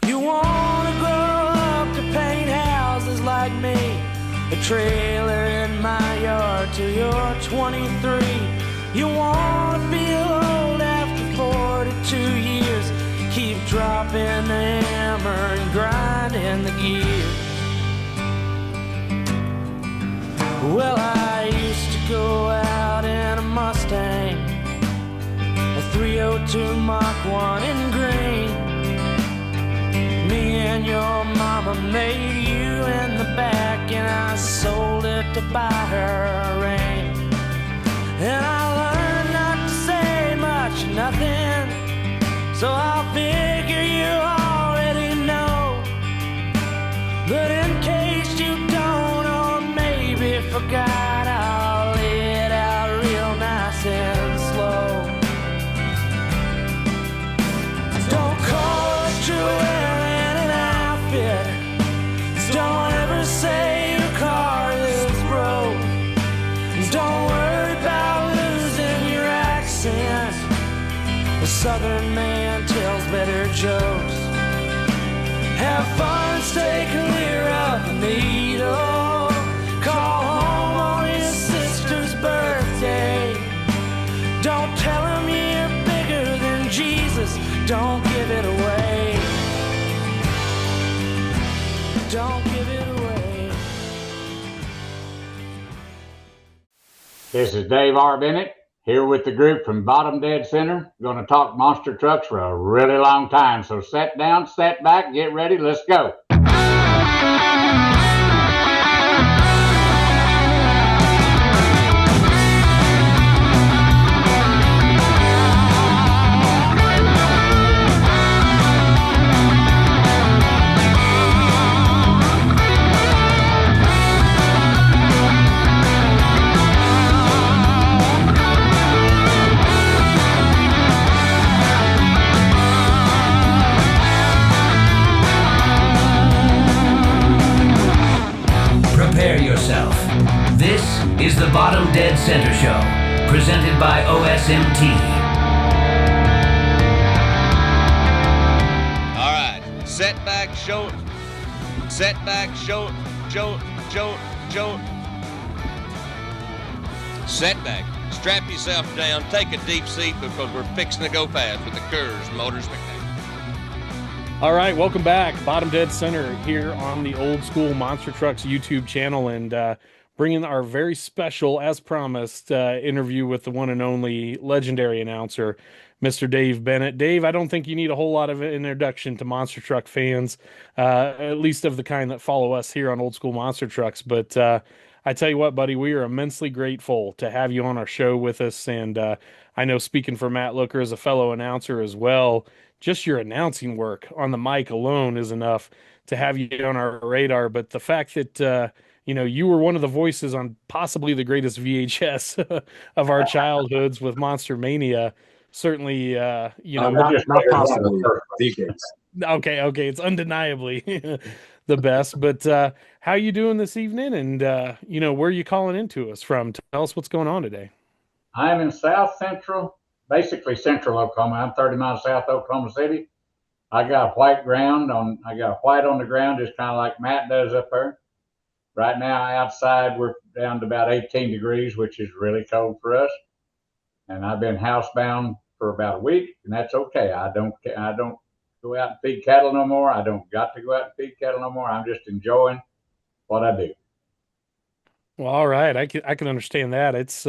You wanna grow up to paint houses like me, a trailer in my yard till you're 23. You wanna feel old after 42 years, keep dropping the hammer and grinding the gears. Well, I used to go out in a Mustang, a 302 Mach 1 in green. Me and your mama made you in the back, and I sold it to buy her a ring. And I learned not to say much, nothing, so I'll figure you already know. But in case you don't, or maybe forgot, I'll lay it out real nice and slow. Don't call it true an outfit. Don't ever say your car is broke. Don't worry about losing your accent. The Southern man tells better jokes. Have fun, stay clear of the needle. Call home on his sister's birthday. Don't tell him you're bigger than Jesus. Don't give it away. Don't give it away. This is Dave R. Bennett, here with the group from Bottom Dead Center. We're going to talk monster trucks for a really long time. So sit down, sit back, get ready, let's go. Prepare yourself. This is the Bottom Dead Center Show, presented by OSMT. All right, set back, show, set back, show. Set back, strap yourself down, take a deep seat because we're fixing to go fast with the Kurz Motors Mechanic. All right, welcome back. Bottom Dead Center here on the Old School Monster Trucks YouTube channel, and bringing our very special, as promised, interview with the one and only legendary announcer, Mr. Dave Bennett. Dave, I don't think you need a whole lot of introduction to monster truck fans, at least of the kind that follow us here on Old School Monster Trucks. But I tell you what, buddy, we are immensely grateful to have you on our show with us. And I know, speaking for Matt Looker as a fellow announcer as well, just your announcing work on the mic alone is enough to have you on our radar. But the fact that you were one of the voices on possibly the greatest VHS of our childhoods with Monster Mania, certainly, not possible. Okay, it's undeniably the best. But how you doing this evening? And where are you calling into us from? Tell us what's going on today. I'm in basically central Oklahoma. I'm 30 miles south of Oklahoma City. I got white on the ground, just kind of like Matt does up there. Right now outside we're down to about 18 degrees, which is really cold for us. And I've been housebound for about a week, and that's okay. I don't go out and feed cattle no more. I don't got to go out and feed cattle no more. I'm just enjoying what I do. Well, all right. I can understand that. It's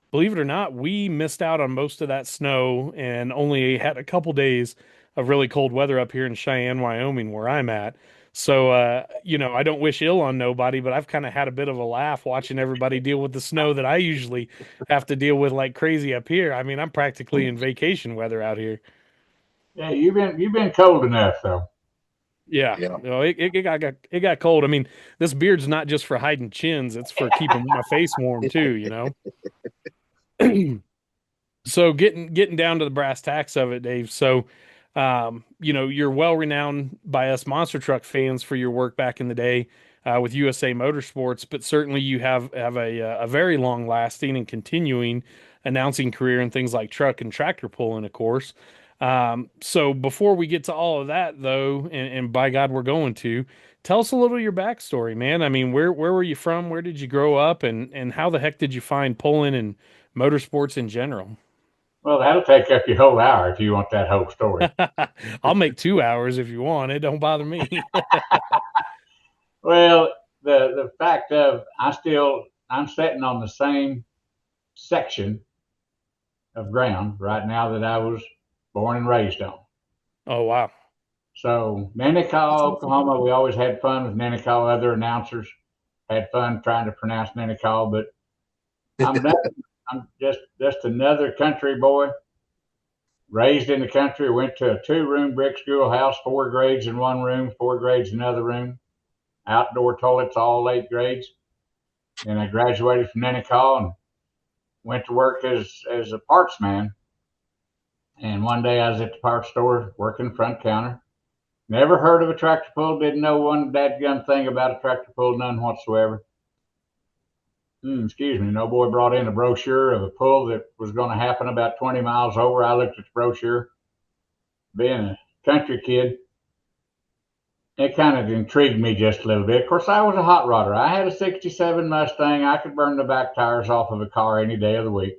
believe it or not, we missed out on most of that snow and only had a couple days of really cold weather up here in Cheyenne, Wyoming, where I'm at. So, I don't wish ill on nobody, but I've kind of had a bit of a laugh watching everybody deal with the snow that I usually have to deal with like crazy up here. I mean, I'm practically in vacation weather out here. Yeah, you've been cold enough though. Yeah. It got cold. I mean, this beard's not just for hiding chins; it's for keeping my face warm too. So getting down to the brass tacks of it, Dave. So, you're well renowned by us monster truck fans for your work back in the day with USA Motorsports, but certainly you have a very long lasting and continuing announcing career in things like truck and tractor pulling, of course. So before we get to all of that, though, and by God, we're going to tell us a little of your backstory, man. I mean, where were you from? Where did you grow up, and how the heck did you find pulling and motorsports in general? Well, that'll take up your whole hour if you want that whole story. I'll make 2 hours if you want. It don't bother me. Well, the fact of I'm sitting on the same section of ground right now that I was born and raised on. Oh, wow. So Nennecaw, Oklahoma, we always had fun with Nennecaw. Other announcers had fun trying to pronounce Nennecaw, but I'm nothing. I'm just another country boy, raised in the country. Went to a 2-room brick schoolhouse, 4 grades in one room, 4 grades in another room, outdoor toilets, all 8 grades. And I graduated from Nennecaw and went to work as a parts man. And one day I was at the parts store working front counter. Never heard of a tractor pull, didn't know one dadgum thing about a tractor pull, none whatsoever. Excuse me, no boy brought in a brochure of a pull that was going to happen about 20 miles over. I looked at the brochure. Being a country kid, it kind of intrigued me just a little bit. Of course, I was a hot rodder. I had a 67 Mustang. I could burn the back tires off of a car any day of the week.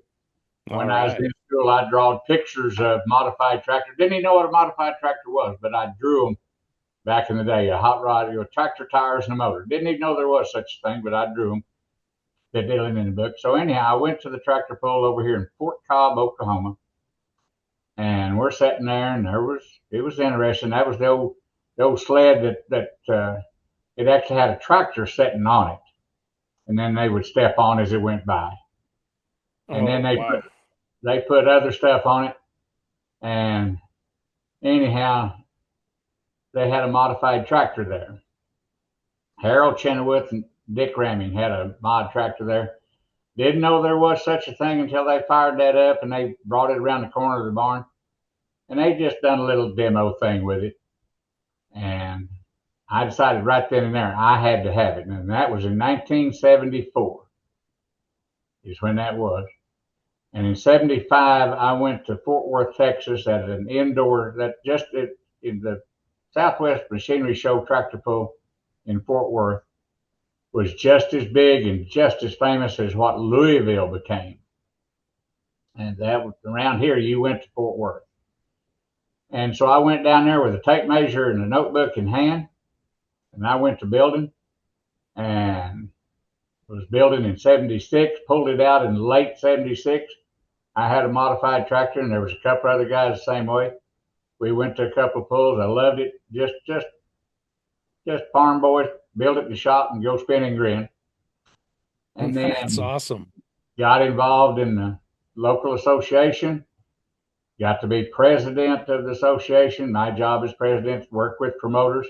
When I was in school, I drawed pictures of modified tractors. Didn't even know what a modified tractor was, but I drew them back in the day. A hot rod, tractor tires and a motor. Didn't even know there was such a thing, but I drew them. They're dealing in the book. So anyhow, I went to the tractor pull over here in Fort Cobb, Oklahoma, and we're sitting there, and it was interesting. That was the old sled that it actually had a tractor sitting on it, and then they would step on as it went by, and then they put other stuff on it, and anyhow, they had a modified tractor there. Harold Chenoweth and Dick Ramming had a mod tractor there. Didn't know there was such a thing until they fired that up and they brought it around the corner of the barn. And they just done a little demo thing with it. And I decided right then and there I had to have it. And that was in 1974 is when that was. And in 75, I went to Fort Worth, Texas at an indoor, in the Southwest Machinery Show tractor pull in Fort Worth was just as big and just as famous as what Louisville became. And that was around here, you went to Fort Worth. And so I went down there with a tape measure and a notebook in hand, and I went to building and was building in 76, pulled it out in late 76. I had a modified tractor, and there was a couple other guys the same way. We went to a couple of pulls. I loved it. Just farm boys, build it in the shop and go spin and grin. And then that's awesome. Got involved in the local association, got to be president of the association. My job as president to work with promoters,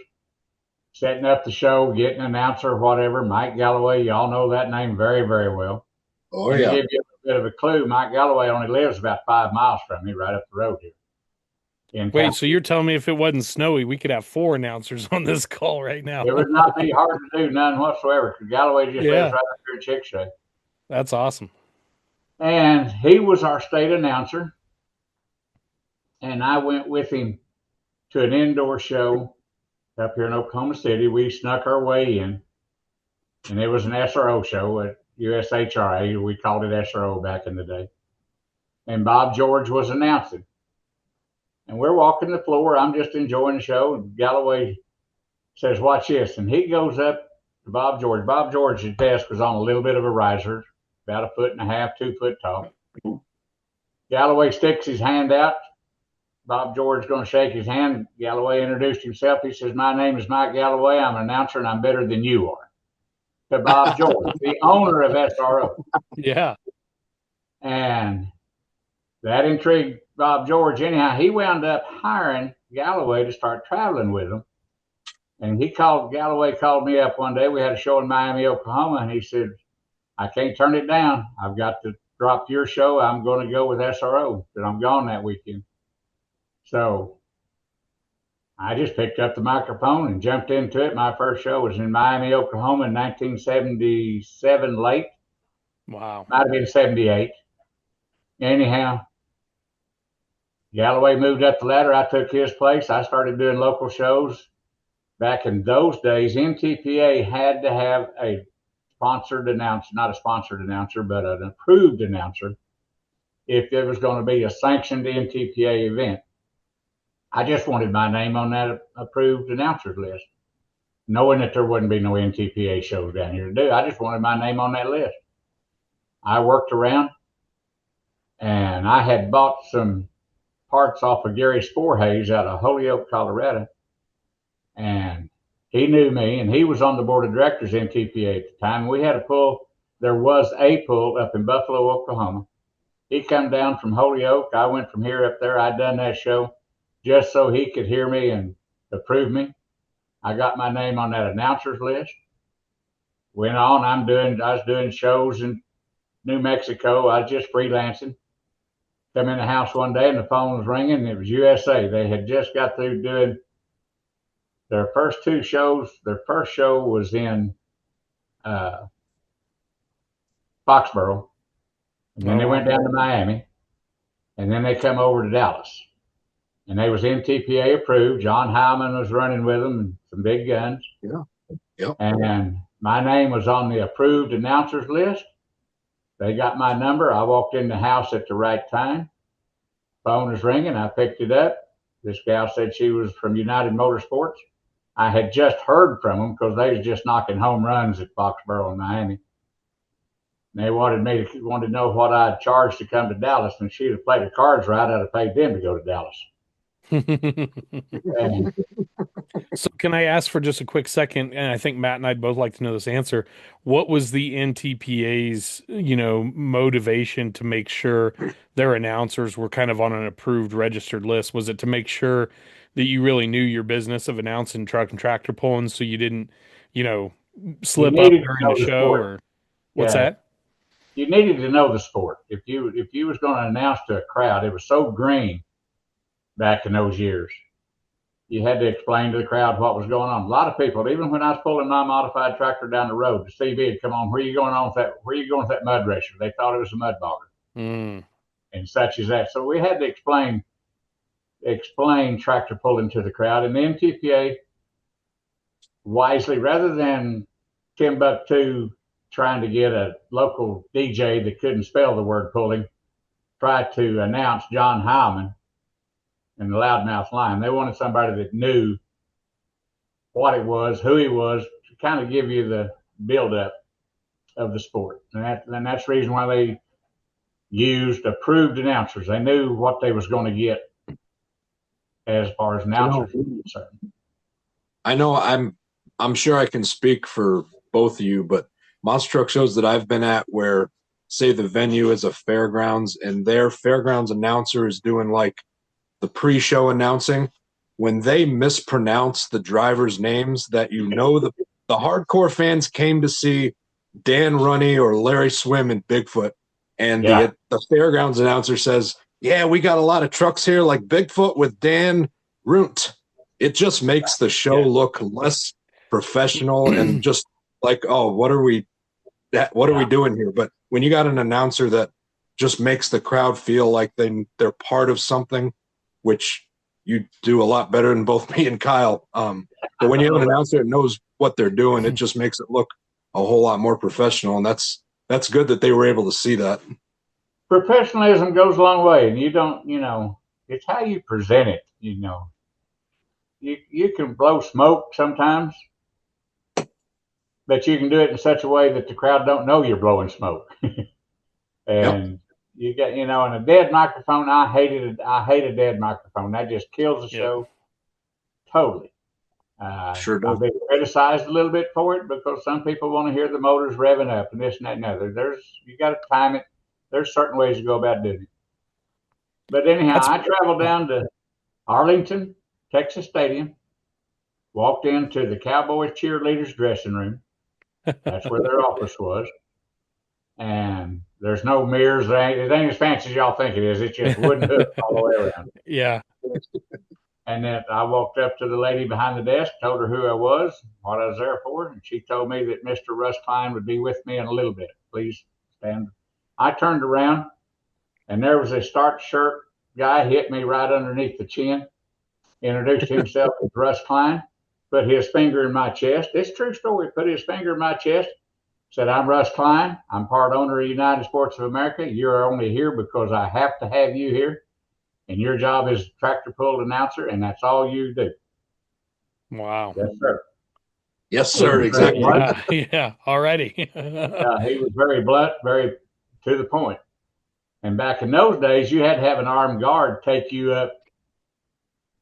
setting up the show, getting an announcer, whatever. Mike Galloway, y'all know that name very, very well. Oh, yeah. To give you a bit of a clue, Mike Galloway only lives about 5 miles from me, right up the road here. Wait, so you're telling me if it wasn't snowy, we could have 4 announcers on this call right now? It would not be hard to do, none whatsoever, because Galloway just lives right up here in Chickasha. That's awesome. And he was our state announcer. And I went with him to an indoor show up here in Oklahoma City. We snuck our way in, and it was an SRO show at USHRA. We called it SRO back in the day. And Bob George was announcing. And we're walking the floor. I'm just enjoying the show. And Galloway says, "Watch this." And he goes up to Bob George. Bob George's desk was on a little bit of a riser, about 1.5 feet, 2 foot tall. Galloway sticks his hand out. Bob George going to shake his hand. Galloway introduced himself. He says, "My name is Mike Galloway. I'm an announcer, and I'm better than you are." To Bob George, the owner of SRO. Yeah. And that intrigued Bob George. Anyhow, he wound up hiring Galloway to start traveling with him. And Galloway called me up one day. We had a show in Miami, Oklahoma, and he said, "I can't turn it down. I've got to drop your show. I'm going to go with SRO, but I'm gone that weekend." So I just picked up the microphone and jumped into it. My first show was in Miami, Oklahoma in 1977 late. Wow. Might have been 78. Anyhow, Galloway moved up the ladder. I took his place. I started doing local shows. Back in those days, NTPA had to have a sponsored announcer, not a sponsored announcer, but an approved announcer if there was going to be a sanctioned NTPA event. I just wanted my name on that approved announcers list, knowing that there wouldn't be no NTPA shows down here to do. I just wanted my name on that list. I worked around, and I had bought some parts off of Gary Sporehayes out of Holyoke, Colorado, and he knew me, and he was on the board of directors NTPA at the time. We had a pull. There was a pull up in Buffalo, Oklahoma. He come down from Holyoke. I went from here up there. I'd done that show just so he could hear me and approve me. I got my name on that announcers list. Went on. I was doing shows in New Mexico. I was just freelancing. Come in the house one day and the phone was ringing, and it was USA. They had just got through doing their first two shows. Their first show was in Foxborough, and then they went down to Miami, and then they come over to Dallas. And they was NTPA approved. John Hyman was running with them and some big guns. Yeah. Yep. And my name was on the approved announcers list. They got my number. I walked in the house at the right time. Phone was ringing. I picked it up. This gal said she was from United Motorsports. I had just heard from them because they was just knocking home runs at Foxborough and Miami. And they wanted to know what I'd charged to come to Dallas. And she'd have played the cards right. I'd have paid them to go to Dallas. And So can I ask for just a quick second? And I think Matt and I'd both like to know this answer. What was the NTPA's, motivation to make sure their announcers were kind of on an approved registered list? Was it to make sure that you really knew your business of announcing truck and tractor pulling so you didn't, slip up during the show or what's that? You needed to know the sport. If you was going to announce to a crowd, it was so green back in those years. You had to explain to the crowd what was going on. A lot of people, even when I was pulling my modified tractor down the road, the CV would come on. Where are you going with that mud racer? They thought it was a mud bogger, and such as that. So we had to explain tractor pulling to the crowd. And the NTPA wisely, rather than Timbuktu trying to get a local DJ that couldn't spell the word pulling, tried to announce John Hyman and the loudmouth line. They wanted somebody that knew what it was, who he was, to kind of give you the build-up of the sport. And that's the reason why they used approved announcers. They knew what they was going to get as far as announcers were concerned. I know I'm sure I can speak for both of you, but monster truck shows that I've been at where, say, the venue is a fairgrounds and their fairgrounds announcer is doing like the pre-show announcing, when they mispronounce the drivers' names, that the hardcore fans came to see Dan Runney or Larry Swim in Bigfoot, and the fairgrounds announcer says, "Yeah, we got a lot of trucks here like Bigfoot with Dan Runt." It just makes the show look less professional and just like, oh, what are we doing here? But when you got an announcer that just makes the crowd feel like they're part of something, which you do a lot better than both me and Kyle. But when you have an announcer that knows what they're doing, it just makes it look a whole lot more professional. And that's good that they were able to see that. Professionalism goes a long way, and you don't, it's how you present it. You can blow smoke sometimes, but you can do it in such a way that the crowd don't know you're blowing smoke. And you got, and a dead microphone, I hate a dead microphone. That just kills the show totally. Sure does. I've been criticized a little bit for it because some people want to hear the motors revving up and this and that and other. You got to time it. There's certain ways to go about doing it. But anyhow, I traveled down to Arlington, Texas Stadium, walked into the Cowboys cheerleaders dressing room. That's where their office was. And there's no mirrors. It ain't as fancy as y'all think it is. It's just wooden hook all the way around. Yeah. And then I walked up to the lady behind the desk, told her who I was, what I was there for, and she told me that Mr. Russ Klein would be with me in a little bit. Please stand. I turned around, and there was a starched shirt guy hit me right underneath the chin, introduced himself as Russ Klein, put his finger in my chest. It's a true story. Put his finger in my chest, said, I'm Russ Klein. I'm part owner of United Sports of America. You're only here because I have to have you here. And your job is tractor pull announcer, and that's all you do. Wow. Yes, sir. Yes, sir. Exactly. Yeah. Alrighty. He was very blunt, very to the point. And back in those days, you had to have an armed guard take you up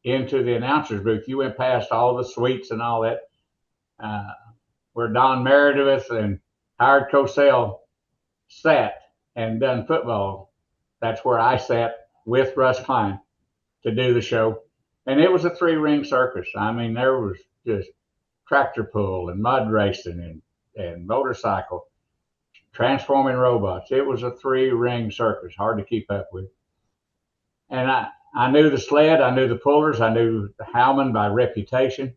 into the announcer's booth. You went past all the suites and all that, where Don Meredith and Howard Cosell sat and done football. That's where I sat with Russ Klein to do the show. And it was a 3-ring circus. I mean, there was just tractor pull and mud racing and motorcycle, transforming robots. It was a 3-ring circus, hard to keep up with. And I knew the sled, I knew the pullers, I knew the Howman by reputation.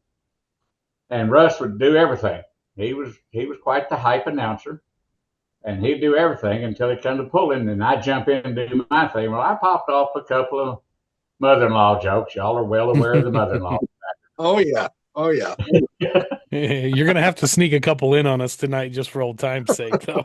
And Russ would do everything. He was quite the hype announcer, and he'd do everything until it come to pulling, and I'd jump in and do my thing. Well, I popped off a couple of mother-in-law jokes. Y'all are well aware of the mother-in-law. Oh yeah. Oh yeah. You're gonna have to sneak a couple in on us tonight just for old time's sake, though.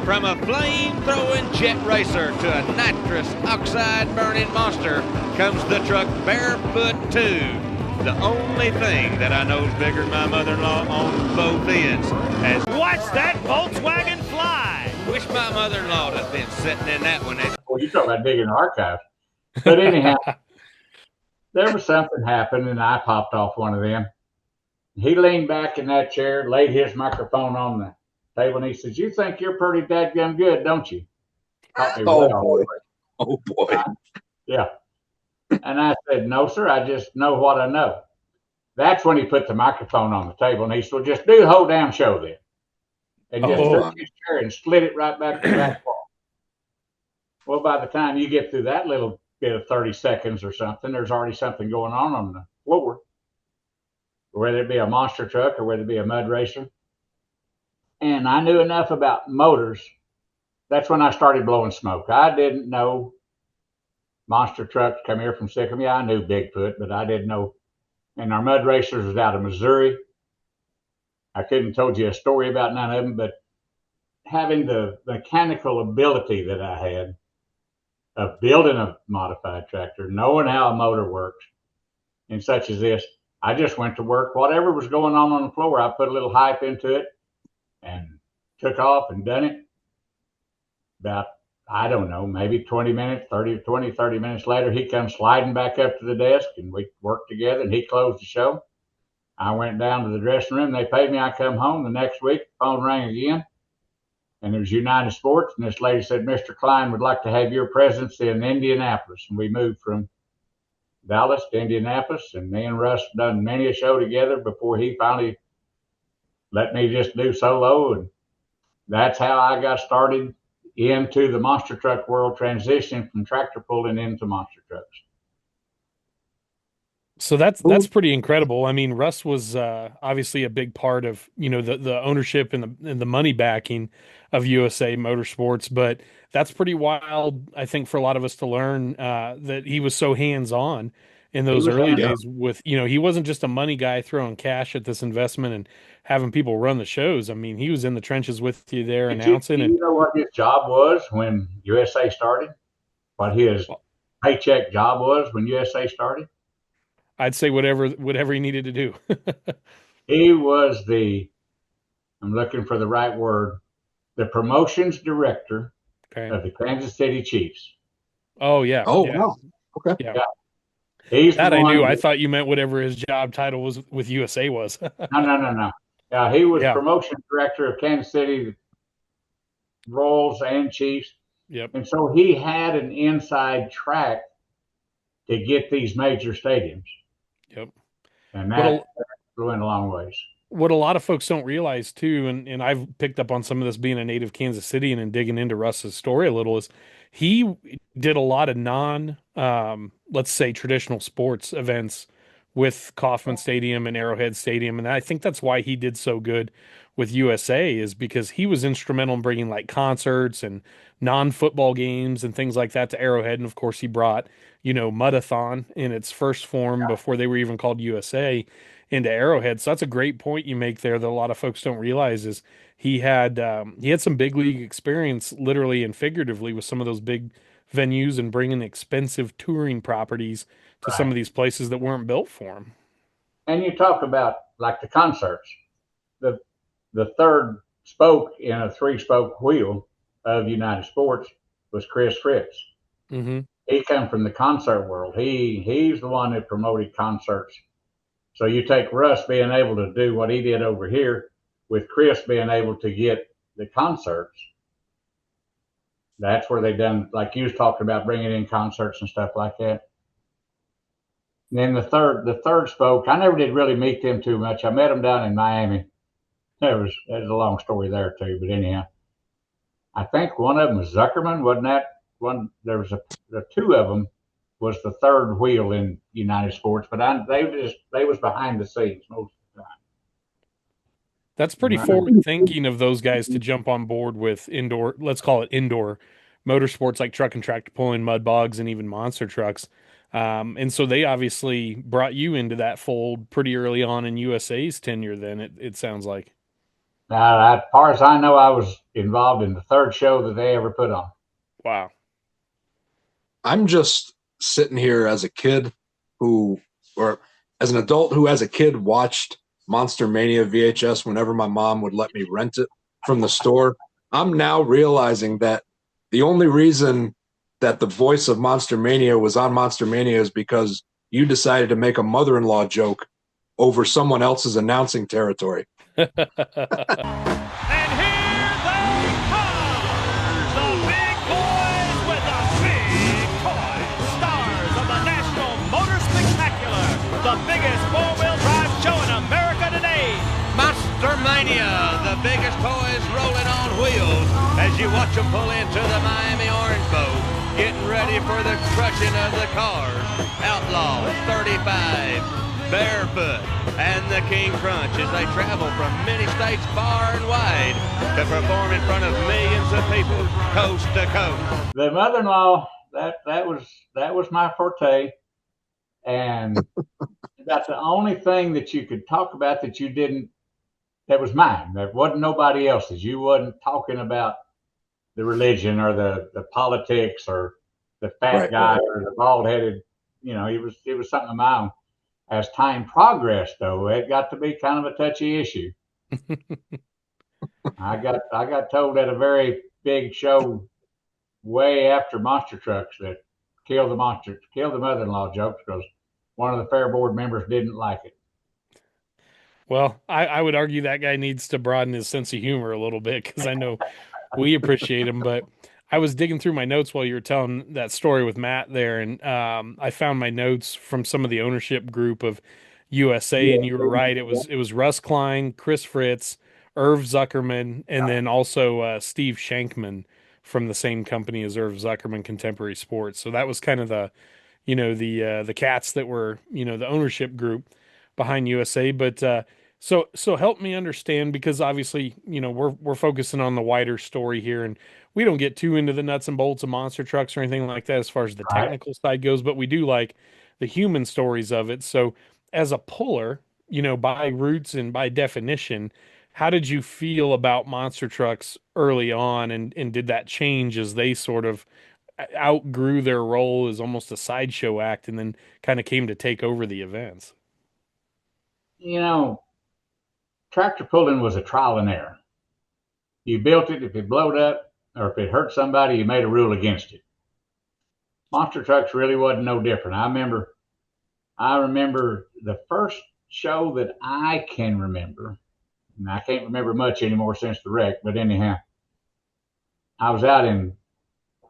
From a flame-throwing jet racer to a nitrous oxide-burning monster comes the truck Barefoot 2. The only thing that I know is bigger than my mother-in-law on both ends. As watch that Volkswagen fly! Wish my mother-in-law had been sitting in that one. Well, you talk about digging archives. But anyhow, there was something happened, and I popped off one of them. He leaned back in that chair, laid his microphone on the table, and he says, you think you're pretty dadgum good, don't you? Oh boy. Oh boy. Yeah. And I said, no, sir, I just know what I know. That's when he put the microphone on the table, and he said, well, just do the whole damn show then. And just took his chair and slid it right back to the back wall. Well, by the time you get through that little bit of 30 seconds or something, there's already something going on the floor, whether it be a monster truck or whether it be a mud racer. And I knew enough about motors. That's when I started blowing smoke. I didn't know monster trucks come here from Sikkim. Yeah, I knew Bigfoot, but I didn't know. And our mud racers was out of Missouri. I couldn't have told you a story about none of them, but having the mechanical ability that I had of building a modified tractor, knowing how a motor works, and such as this, I just went to work. Whatever was going on the floor, I put a little hype into it and took off and done it. About, I don't know, maybe 30 minutes later, he comes sliding back up to the desk, and we worked together, and he closed the show. I went down to the dressing room. They paid me. I come home the next week. The phone rang again, and it was United Sports. And this lady said, Mr. Klein would like to have your presence in Indianapolis. And we moved from Dallas to Indianapolis, and me and Russ done many a show together before he finally let me just do solo. And that's how I got started into the monster truck world, transitioning from tractor pulling into monster trucks. So that's pretty incredible. I mean, Russ was obviously a big part of, the ownership and the money backing of USA Motorsports, but that's pretty wild, I think, for a lot of us to learn that he was so hands-on in those early days with, he wasn't just a money guy throwing cash at this investment and having people run the shows. I mean, he was in the trenches with you there announcing. You know what his job was when USA started? What his paycheck job was when USA started? I'd say whatever he needed to do. He was I'm looking for the right word, the promotions director of the Kansas City Chiefs. Oh, yeah. Oh, yeah. wow. Okay. Yeah. He's that I knew. I thought you meant whatever his job title was with USA was. No. Yeah, he was promotions director of Kansas City Royals and Chiefs. Yep. And so he had an inside track to get these major stadiums. Yep. And that went a long ways. What a lot of folks don't realize too, and I've picked up on some of this being a native Kansas City and in digging into Russ's story a little, is he did a lot of let's say traditional sports events with Kauffman Stadium and Arrowhead Stadium. And I think that's why he did so good with USA, is because he was instrumental in bringing like concerts and non-football games and things like that to Arrowhead. And of course, he brought, Mudathon in its first form before they were even called USA into Arrowhead. So that's a great point you make there that a lot of folks don't realize is he had some big league experience, literally and figuratively, with some of those big venues and bringing expensive touring properties to some of these places that weren't built for them. And you talk about like the concerts. The third spoke in a 3-spoke wheel of United Sports was Chris Fritz. Mm-hmm. He come from the concert world. He's the one that promoted concerts. So you take Russ being able to do what he did over here with Chris being able to get the concerts. That's where they done, like you was talking about, bringing in concerts and stuff like that. And then the third spoke, I never did really meet them too much. I met them down in Miami. There's a long story there too, but anyhow, I think one of them was Zuckerman, wasn't that one? There was the two of them was the third wheel in United Sports, but they was behind the scenes most of the time. That's pretty forward thinking of those guys to jump on board with indoor, let's call it indoor motorsports like truck and tractor pulling, mud bogs, and even monster trucks. And so they obviously brought you into that fold pretty early on in USA's tenure. Then it sounds like. Now, as far as I know, I was involved in the third show that they ever put on. Wow. I'm just sitting here as a kid or as an adult who as a kid watched Monster Mania VHS whenever my mom would let me rent it from the store. I'm now realizing that the only reason that the voice of Monster Mania was on Monster Mania is because you decided to make a mother-in-law joke over someone else's announcing territory. And here they come, the big boys with the big toys, stars of the National Motor Spectacular, the biggest four-wheel drive show in America today. Monster Mania, the biggest toys rolling on wheels as you watch them pull into the Miami Orange Bowl, getting ready for the crushing of the cars. Outlaw 35. Barefoot, and the King Crunch as they travel from many states far and wide to perform in front of millions of people, coast to coast. The mother-in-law, that was my forte, and that's the only thing that you could talk about that was mine. That wasn't nobody else's. You wasn't talking about the religion or the politics or the fat guy or the bald-headed. It was something of my own. As time progressed, though, it got to be kind of a touchy issue. I got told at a very big show way after Monster Trucks that killed the mother-in-law jokes because one of the fair board members didn't like it. Well, I would argue that guy needs to broaden his sense of humor a little bit because I know we appreciate him, but I was digging through my notes while you were telling that story with Matt there, and I found my notes from some of the ownership group of USA, and you were right. It was Russ Klein, Chris Fritz, Irv Zuckerman, and then also Steve Shankman from the same company as Irv Zuckerman Contemporary Sports. So that was kind of the cats that were the ownership group behind USA. But so help me understand, because obviously we're focusing on the wider story here, and we don't get too into the nuts and bolts of monster trucks or anything like that as far as the technical side goes, but we do like the human stories of it. So as a puller, by roots and by definition, how did you feel about monster trucks early on, and did that change as they sort of outgrew their role as almost a sideshow act and then kind of came to take over the events? Tractor pulling was a trial and error. You built it, if it blowed up or if it hurt somebody, you made a rule against it. Monster trucks really wasn't no different. I remember the first show that I can remember, and I can't remember much anymore since the wreck, but anyhow, I was out in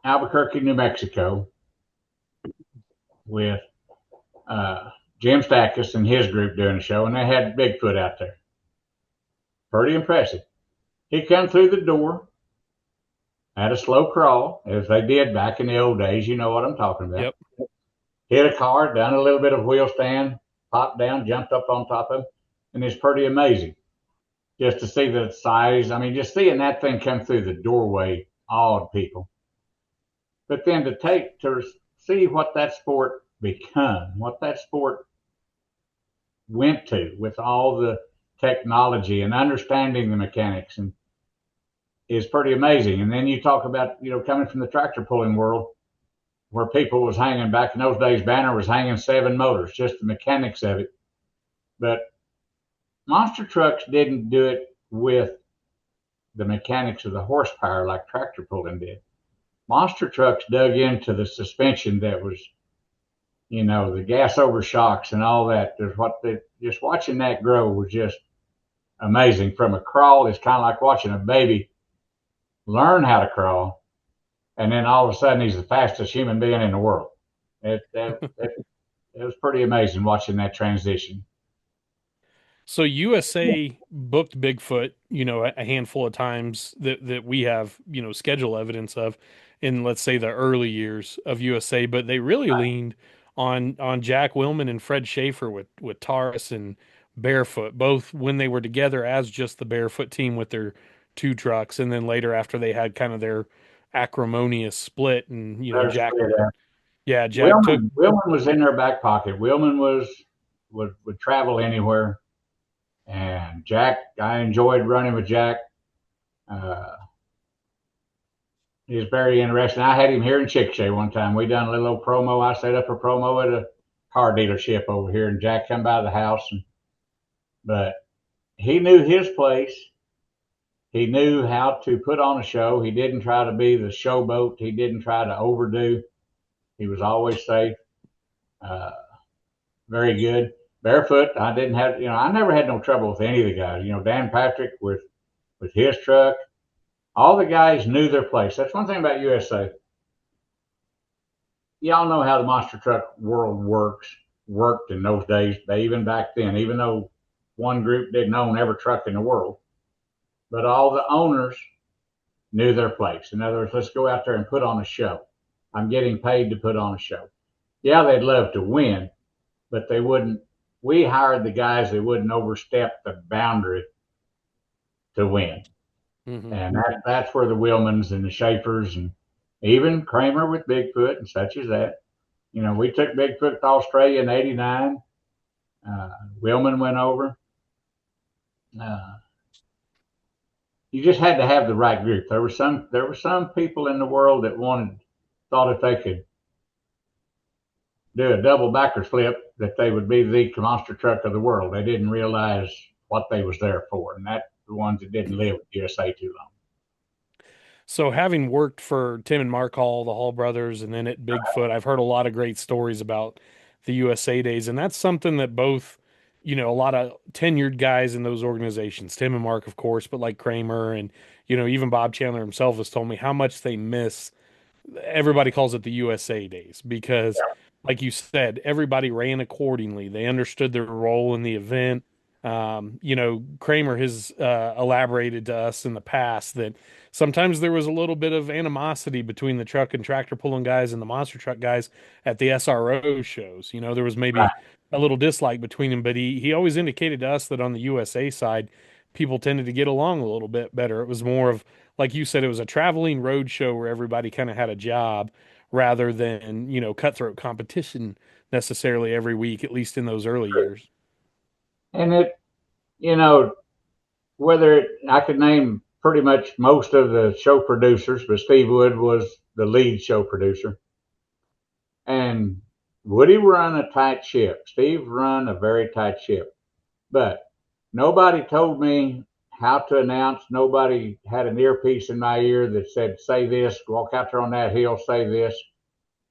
Albuquerque, New Mexico with Jim Stackus and his group doing a show, and they had Bigfoot out there. Pretty impressive. He come through the door, had a slow crawl, as they did back in the old days. You know what I'm talking about. Yep. Hit a car, done a little bit of wheel stand, popped down, jumped up on top of him, and it's pretty amazing just to see the size. I mean, just seeing that thing come through the doorway awed people. But then to see what that sport become, what that sport went to with all the technology and understanding the mechanics, and is pretty amazing. And then you talk about, coming from the tractor pulling world, where people was hanging back in those days, Banner was hanging 7 motors, just the mechanics of it. But monster trucks didn't do it with the mechanics of the horsepower like tractor pulling did. Monster trucks dug into the suspension that was, the gas over shocks and all that. Just watching that grow was just amazing. From a crawl, it's kind of like watching a baby learn how to crawl, and then all of a sudden he's the fastest human being in the world. It was pretty amazing watching that transition. So USA booked Bigfoot, a handful of times that we have, schedule evidence of in, let's say, the early years of USA, but they really leaned on Jack Willman and Fred Schaefer with Taurus and Barefoot, both when they were together as just the Barefoot team with their 2 trucks, and then later after they had kind of their acrimonious split, and Jack, Willman was in their back pocket. Willman would travel anywhere, and Jack, I enjoyed running with Jack. He was very interesting. I had him here in Chickasha one time. We done a little old promo. I set up a promo at a car dealership over here, and Jack come by the house, but he knew his place. He knew how to put on a show. He didn't try to be the showboat. He didn't try to overdo. He was always safe. Very good. Barefoot, I never had no trouble with any of the guys. Dan Patrick with his truck. All the guys knew their place. That's one thing about USA. Y'all know how the monster truck world worked in those days, even back then, even though one group didn't own every truck in the world. But all the owners knew their place. In other words, let's go out there and put on a show. I'm getting paid to put on a show. Yeah, they'd love to win, but they wouldn't. We hired the guys that wouldn't overstep the boundary to win. Mm-hmm. And that's where the Willmans and the Schaefers and even Kramer with Bigfoot and such as that. We took Bigfoot to Australia in '89. Willman went over. You just had to have the right group. There were some people in the world that thought if they could do a double backwards flip, that they would be the monster truck of the world. They didn't realize what they was there for, and that's the ones that didn't live with USA too long. So having worked for Tim and Mark Hall, the Hall brothers, and then at Bigfoot, I've heard a lot of great stories about the USA days, and that's something that both, a lot of tenured guys in those organizations, Tim and Mark, of course, but like Kramer and, even Bob Chandler himself has told me how much they miss. Everybody calls it the USA days because, like you said, everybody ran accordingly. They understood their role in the event. Kramer has elaborated to us in the past that sometimes there was a little bit of animosity between the truck and tractor pulling guys and the monster truck guys at the SRO shows. There was maybe a little dislike between them, but he always indicated to us that on the USA side, people tended to get along a little bit better. It was more of, like you said, it was a traveling road show where everybody kind of had a job rather than, cutthroat competition necessarily every week, at least in those early years. And I could name pretty much most of the show producers, but Steve Wood was the lead show producer. And Woody run a tight ship. Steve run a very tight ship. But nobody told me how to announce. Nobody had an earpiece in my ear that said, say this, walk out there on that hill, say this,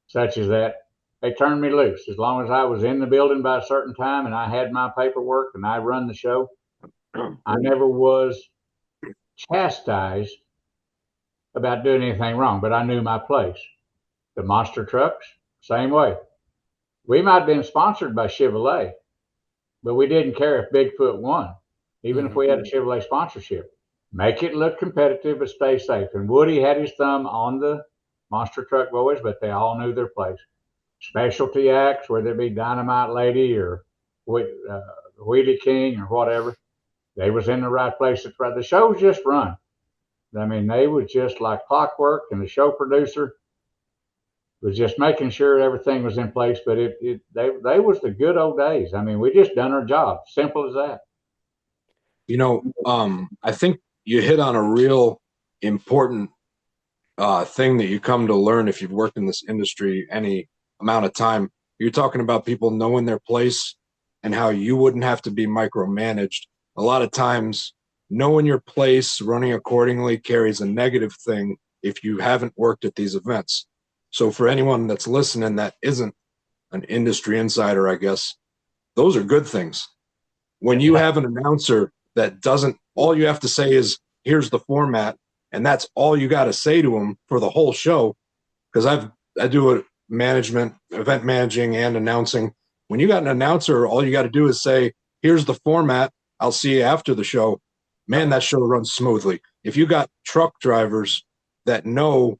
such as that. They turned me loose. As long as I was in the building by a certain time and I had my paperwork and I run the show, I never was chastised about doing anything wrong, but I knew my place. The monster trucks, same way. We might have been sponsored by Chevrolet, but we didn't care if Bigfoot won, even if we had a Chevrolet sponsorship. Make it look competitive, but stay safe. And Woody had his thumb on the monster truck boys, but they all knew their place. Specialty acts, whether it be Dynamite Lady or Witty King or whatever. They was in the right place at the shows just run. I mean, they was just like clockwork, and the show producer was just making sure everything was in place. But they was the good old days. I mean, we just done our job. Simple as that. I think you hit on a real important thing that you come to learn if you've worked in this industry any amount of time. You're talking about people knowing their place and how you wouldn't have to be micromanaged. A lot of times, knowing your place, running accordingly carries a negative thing if you haven't worked at these events. So for anyone that's listening that isn't an industry insider, I guess, those are good things. When you have an announcer that doesn't, all you have to say is, here's the format, and that's all you got to say to them for the whole show. Because I do a event managing and announcing. When you got an announcer, all you got to do is say, here's the format, I'll see you after the show. Man, that show runs smoothly. If you got truck drivers that know,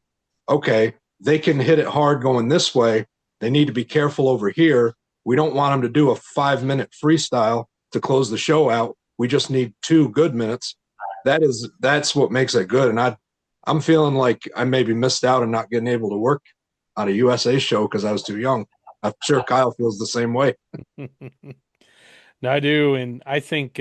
okay, they can hit it hard going this way, they need to be careful over here. We don't want them to do a 5-minute freestyle to close the show out. We just need 2 good minutes. That's what makes it good. And I'm feeling like I maybe missed out on not getting able to work on a USA show because I was too young. I'm sure Kyle feels the same way. No, I do. And I think,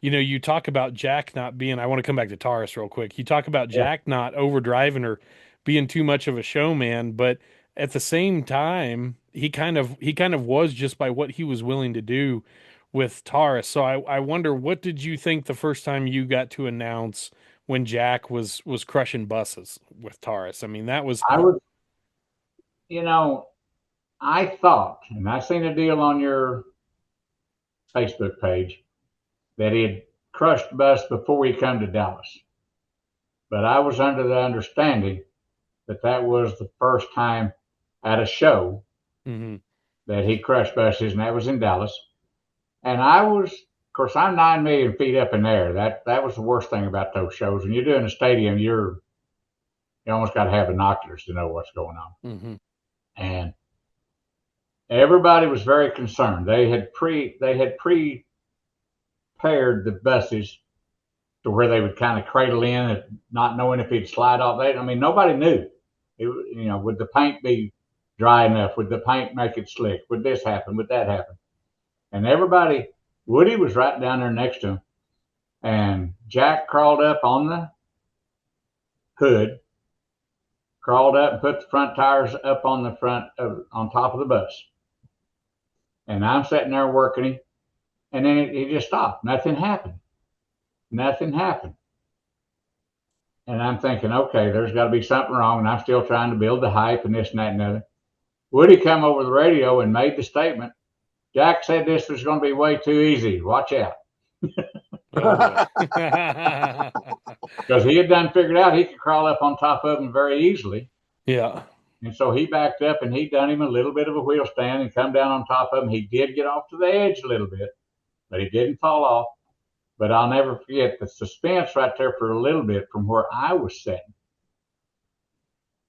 you talk about Jack not being, I want to come back to Taurus real quick. You talk about Jack not overdriving or being too much of a showman, but at the same time, he kind of was just by what he was willing to do with Taurus. So I wonder, what did you think the first time you got to announce when Jack was crushing buses with Taurus? I mean, that was, I thought, and I seen a deal on your Facebook page, that he had crushed bus before he come to Dallas. But I was under the understanding that was the first time at a show that he crushed buses, and that was in Dallas. And of course, I'm 9 million feet up in there. That was the worst thing about those shows. When you're doing a stadium, you almost got to have binoculars to know what's going on. And everybody was very concerned. They had prepared the buses to where they would kind of cradle in, not knowing if he'd slide off. Nobody knew. Would the paint be dry enough? Would the paint make it slick? Would this happen? Would that happen? And Woody was right down there next to him, and Jack crawled up on the hood, crawled up and put the front tires up on the on top of the bus. And I'm sitting there working him, and then he just stopped. Nothing happened. And I'm thinking, okay, there's got to be something wrong, and I'm still trying to build the hype and this and that and other. Woody come over the radio and made the statement, Jack said this was going to be way too easy. Watch out. Because he had done figured out he could crawl up on top of him very easily. Yeah. And so he backed up, and he done him a little bit of a wheel stand and come down on top of him. He did get off to the edge a little bit, but he didn't fall off. But I'll never forget the suspense right there for a little bit from where I was sitting.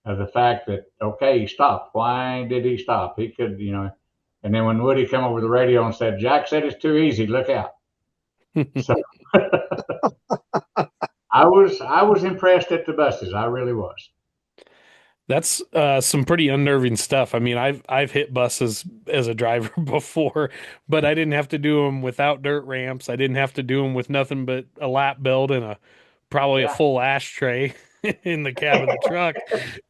Of the fact that, okay, he stopped. Why did he stop? He could, And then when Woody came over the radio and said, Jack said it's too easy, look out. So I was impressed at the buses. I really was. That's some pretty unnerving stuff. I mean, I've hit buses as a driver before, but I didn't have to do them without dirt ramps. I didn't have to do them with nothing but a lap belt and probably a full ashtray in the cab of the truck.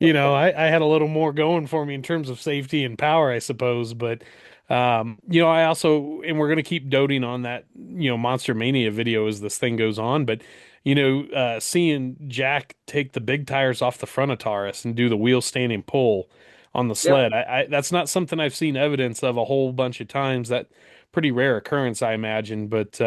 I had a little more going for me in terms of safety and power, I suppose. But I also, and we're going to keep doting on that, Monster Mania video as this thing goes on, but seeing Jack take the big tires off the front of Taurus and do the wheel standing pull on the sled, that's not something I've seen evidence of a whole bunch of times. That pretty rare occurrence, I imagine. But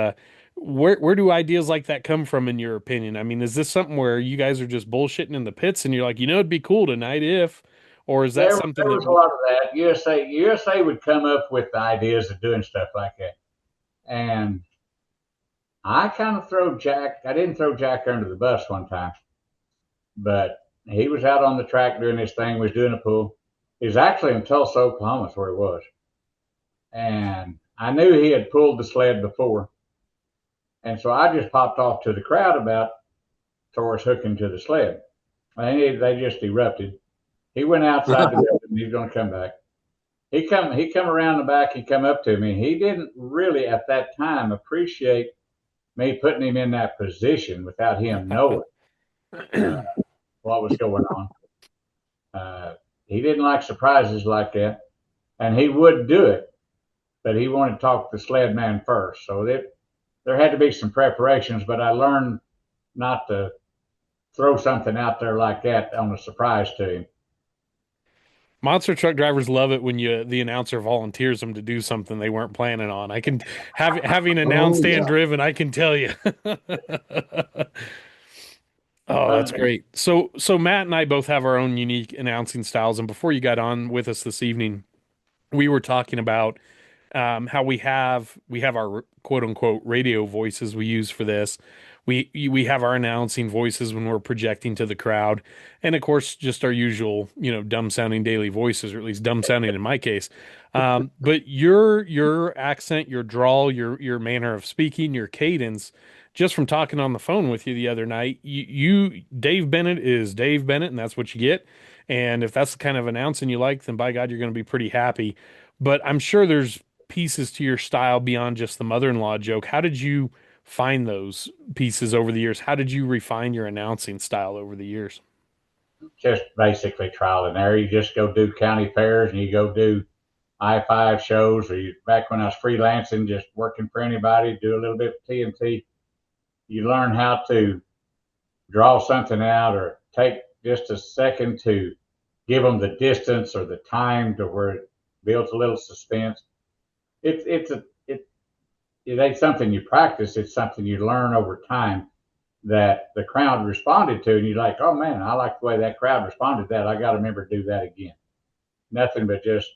where do ideas like that come from, in your opinion? I mean, is this something where you guys are just bullshitting in the pits and you're like, it'd be cool tonight if, or is that something there was a lot of that? USA would come up with the ideas of doing stuff like that, and I kind of I didn't throw Jack under the bus one time, but he was out on the track doing his thing, was doing a pull. He was actually in Tulsa, Oklahoma, is where he was. And I knew he had pulled the sled before. And so I just popped off to the crowd about Taurus hooking to the sled. And they just erupted. He went outside the building. He's going to come back. He come around the back. He come up to me. He didn't really at that time appreciate me putting him in that position without him knowing what was going on. He didn't like surprises like that, and he would do it, but he wanted to talk to the sled man first. So there had to be some preparations, but I learned not to throw something out there like that on a surprise to him. Monster truck drivers love it when the announcer volunteers them to do something they weren't planning on. I can having announced and driven, I can tell you. Oh, that's great. So Matt and I both have our own unique announcing styles. And before you got on with us this evening, we were talking about how we have our quote unquote radio voices we use for this. We have our announcing voices when we're projecting to the crowd, and of course, just our usual, dumb sounding daily voices, or at least dumb sounding in my case. But your accent, your drawl, your manner of speaking, your cadence, just from talking on the phone with you the other night, Dave Bennett is Dave Bennett, and that's what you get. And if that's the kind of announcing you like, then by God, you're going to be pretty happy. But I'm sure there's pieces to your style beyond just the mother-in-law joke. How did you find those pieces over the years? How did you refine your announcing style over the years? Just basically trial and error. You just go do county fairs and you go do I-5 shows, or back when I was freelancing, just working for anybody, do a little bit of TNT. You learn how to draw something out or take just a second to give them the distance or the time to where it builds a little suspense. It ain't something you practice. It's something you learn over time that the crowd responded to. And you're like, oh man, I like the way that crowd responded to that. I got to remember to do that again. Nothing but just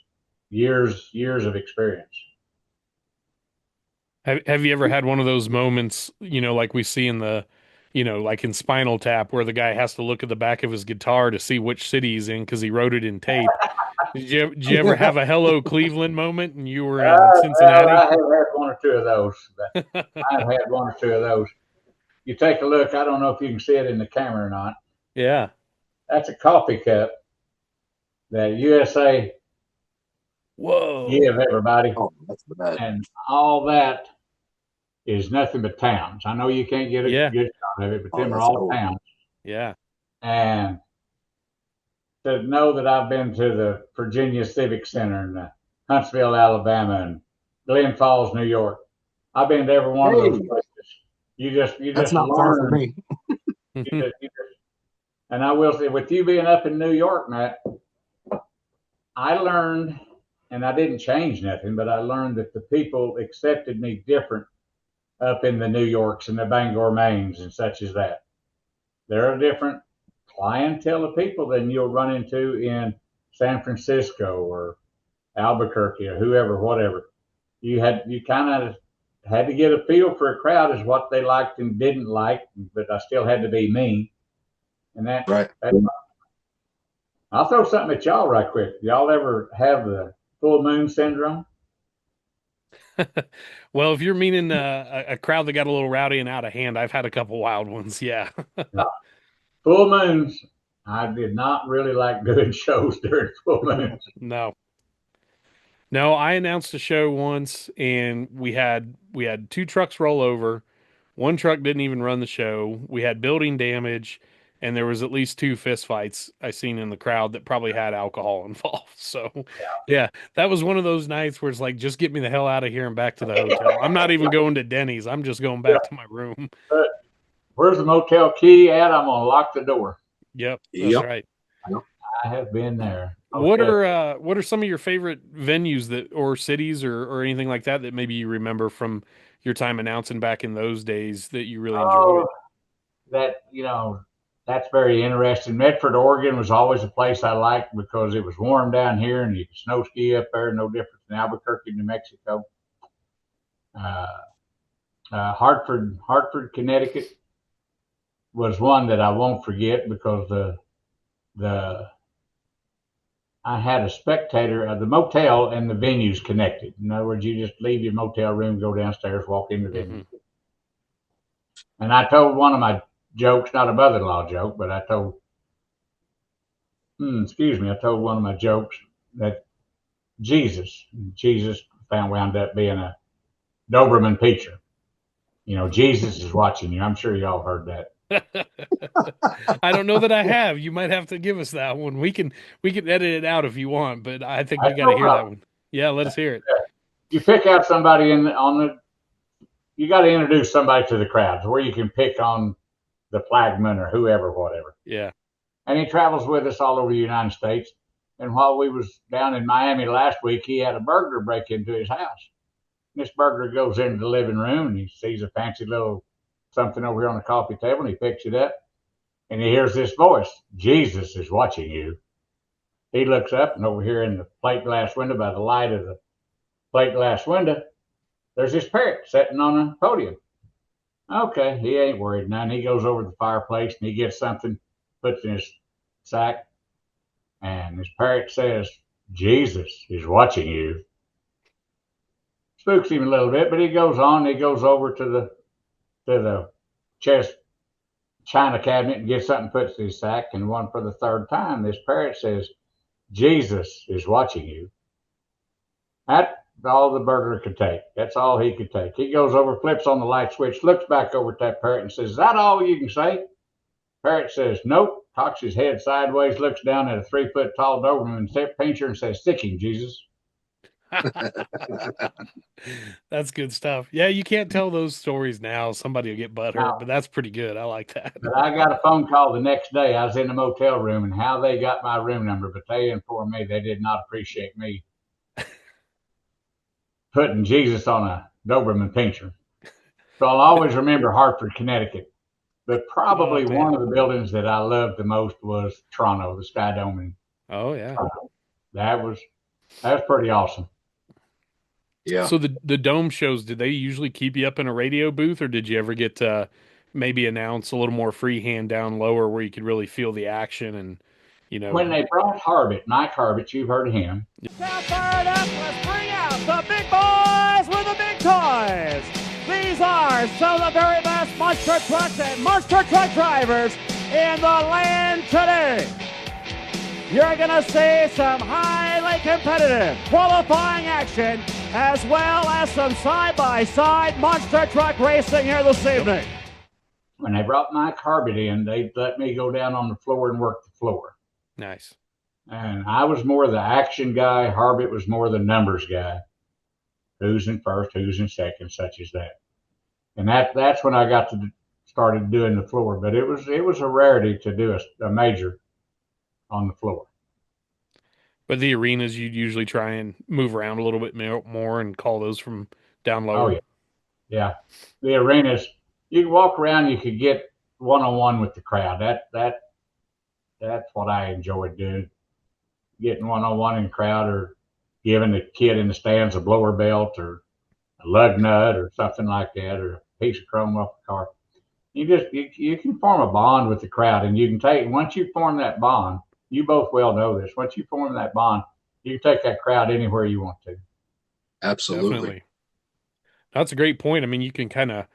years of experience. Have you ever had one of those moments, like we see in the, like in Spinal Tap, where the guy has to look at the back of his guitar to see which city he's in because he wrote it in tape? Did you ever have a Hello Cleveland moment and you were in Cincinnati? I have had one or two of those. I've had one or two of those. You take a look. I don't know if you can see it in the camera or not. Yeah. That's a coffee cup that USA give everybody. Oh, that's the bad. And all that is nothing but towns. I know you can't get a good shot of it, but them are all towns. Yeah. And to know that I've been to the Virginia Civic Center and Huntsville, Alabama, and Glen Falls, New York. I've been to every one of those places. You just That's not far from me. And I will say, with you being up in New York, Matt, I learned, and I didn't change nothing, but I learned that the people accepted me different up in the New Yorks and the Bangor, Maines, and such as that. They're a different clientele of people than you'll run into in San Francisco or Albuquerque or whoever, whatever. You kind of had to get a feel for a crowd as what they liked and didn't like, but I still had to be me. And that's I'll throw something at y'all right quick. Y'all ever have the full moon syndrome? Well, if you're meaning a crowd that got a little rowdy and out of hand, I've had a couple wild ones. Yeah. Full moons, I did not really like doing shows during full moons. No, I announced a show once and we had 2 trucks roll over. One truck didn't even run the show. We had building damage, and there was at least 2 fist fights I seen in the crowd that probably had alcohol involved. So yeah, that was one of those nights where it's like, just get me the hell out of here and back to the hotel. I'm not even going to Denny's. I'm just going back to my room. Where's the motel key at? I'm gonna lock the door. Yep, that's right. I have been there. Okay. What are some of your favorite venues or cities or anything like that maybe you remember from your time announcing back in those days that you really enjoyed? That's very interesting. Medford, Oregon was always a place I liked because it was warm down here and you could snow ski up there, no difference than Albuquerque, New Mexico. Hartford, Connecticut was one that I won't forget because the I had a spectator of the motel and the venues connected. In other words, you just leave your motel room, go downstairs, walk into the venue. And I told one of my jokes, not a mother-in-law joke, but I told one of my jokes that Jesus wound up being a Doberman pinscher. You know, Jesus is watching you. I'm sure y'all heard that. I don't know that I have. You might have to give us that one. We can edit it out if you want, but I think we got to hear that one. Yeah, let us hear it. You pick out somebody you got to introduce somebody to the crowds where you can pick on the flagman or whoever, whatever. Yeah. And he travels with us all over the United States. And while we was down in Miami last week, he had a burglar break into his house. This burglar goes into the living room and he sees a fancy little something over here on the coffee table and he picks it up and he hears this voice, Jesus is watching you. He looks up and over here in the plate glass window, by the light of the plate glass window, there's this parrot sitting on a podium. Okay, he ain't worried none. He goes over to the fireplace and he gets something, puts in his sack, and this parrot says, Jesus is watching you. Spooks him a little bit, but he goes on. He goes over to the chest china cabinet and gets something, puts in his sack, and one for the third time, this parrot says, Jesus is watching you. That's all the burglar could take. That's all he could take. He goes over, flips on the light switch, looks back over at that parrot and says, is that all you can say? Parrot says, nope, cocks his head sideways, looks down at a 3-foot tall Doberman pinscher and says, stick him, Jesus. That's good stuff. Yeah, you can't tell those stories now. Somebody will get butthurt, but that's pretty good. I like that. But I got a phone call the next day. I was in the motel room, and how they got my room number, but they informed me they did not appreciate me putting Jesus on a Doberman pinscher. So I'll always remember Hartford, Connecticut. But probably one of the buildings that I loved the most was Toronto, the Sky Dome. Oh, yeah. That was pretty awesome. Yeah. So the Dome shows, did they usually keep you up in a radio booth, or did you ever get to maybe announce a little more freehand down lower where you could really feel the action and, you know? When they brought Mike Harbit, you've heard of him. Now fired up, let's bring out the big boys with the big toys. These are some of the very best monster trucks and monster truck drivers in the land today. You're going to see some highly competitive qualifying action as well as some side-by-side monster truck racing here this evening. When they brought Mike Harbit in, they let me go down on the floor and work the floor. Nice. And I was more the action guy. Harbit was more the numbers guy. Who's in first, who's in second, such as that. And that's when I got to started doing the floor. But it was a rarity to do a major on the floor. But the arenas, you'd usually try and move around a little bit more and call those from down lower. Oh, yeah. Yeah. The arenas, you could walk around, you could get one-on-one with the crowd. That's what I enjoyed doing. Getting one-on-one in the crowd, or giving the kid in the stands a blower belt or a lug nut or something like that, or a piece of chrome off the car. You can form a bond with the crowd, and you can take, once you form that bond, you both well know this, once you form that bond, you can take that crowd anywhere you want to. Absolutely. Definitely. That's a great point. I mean, you can kind of,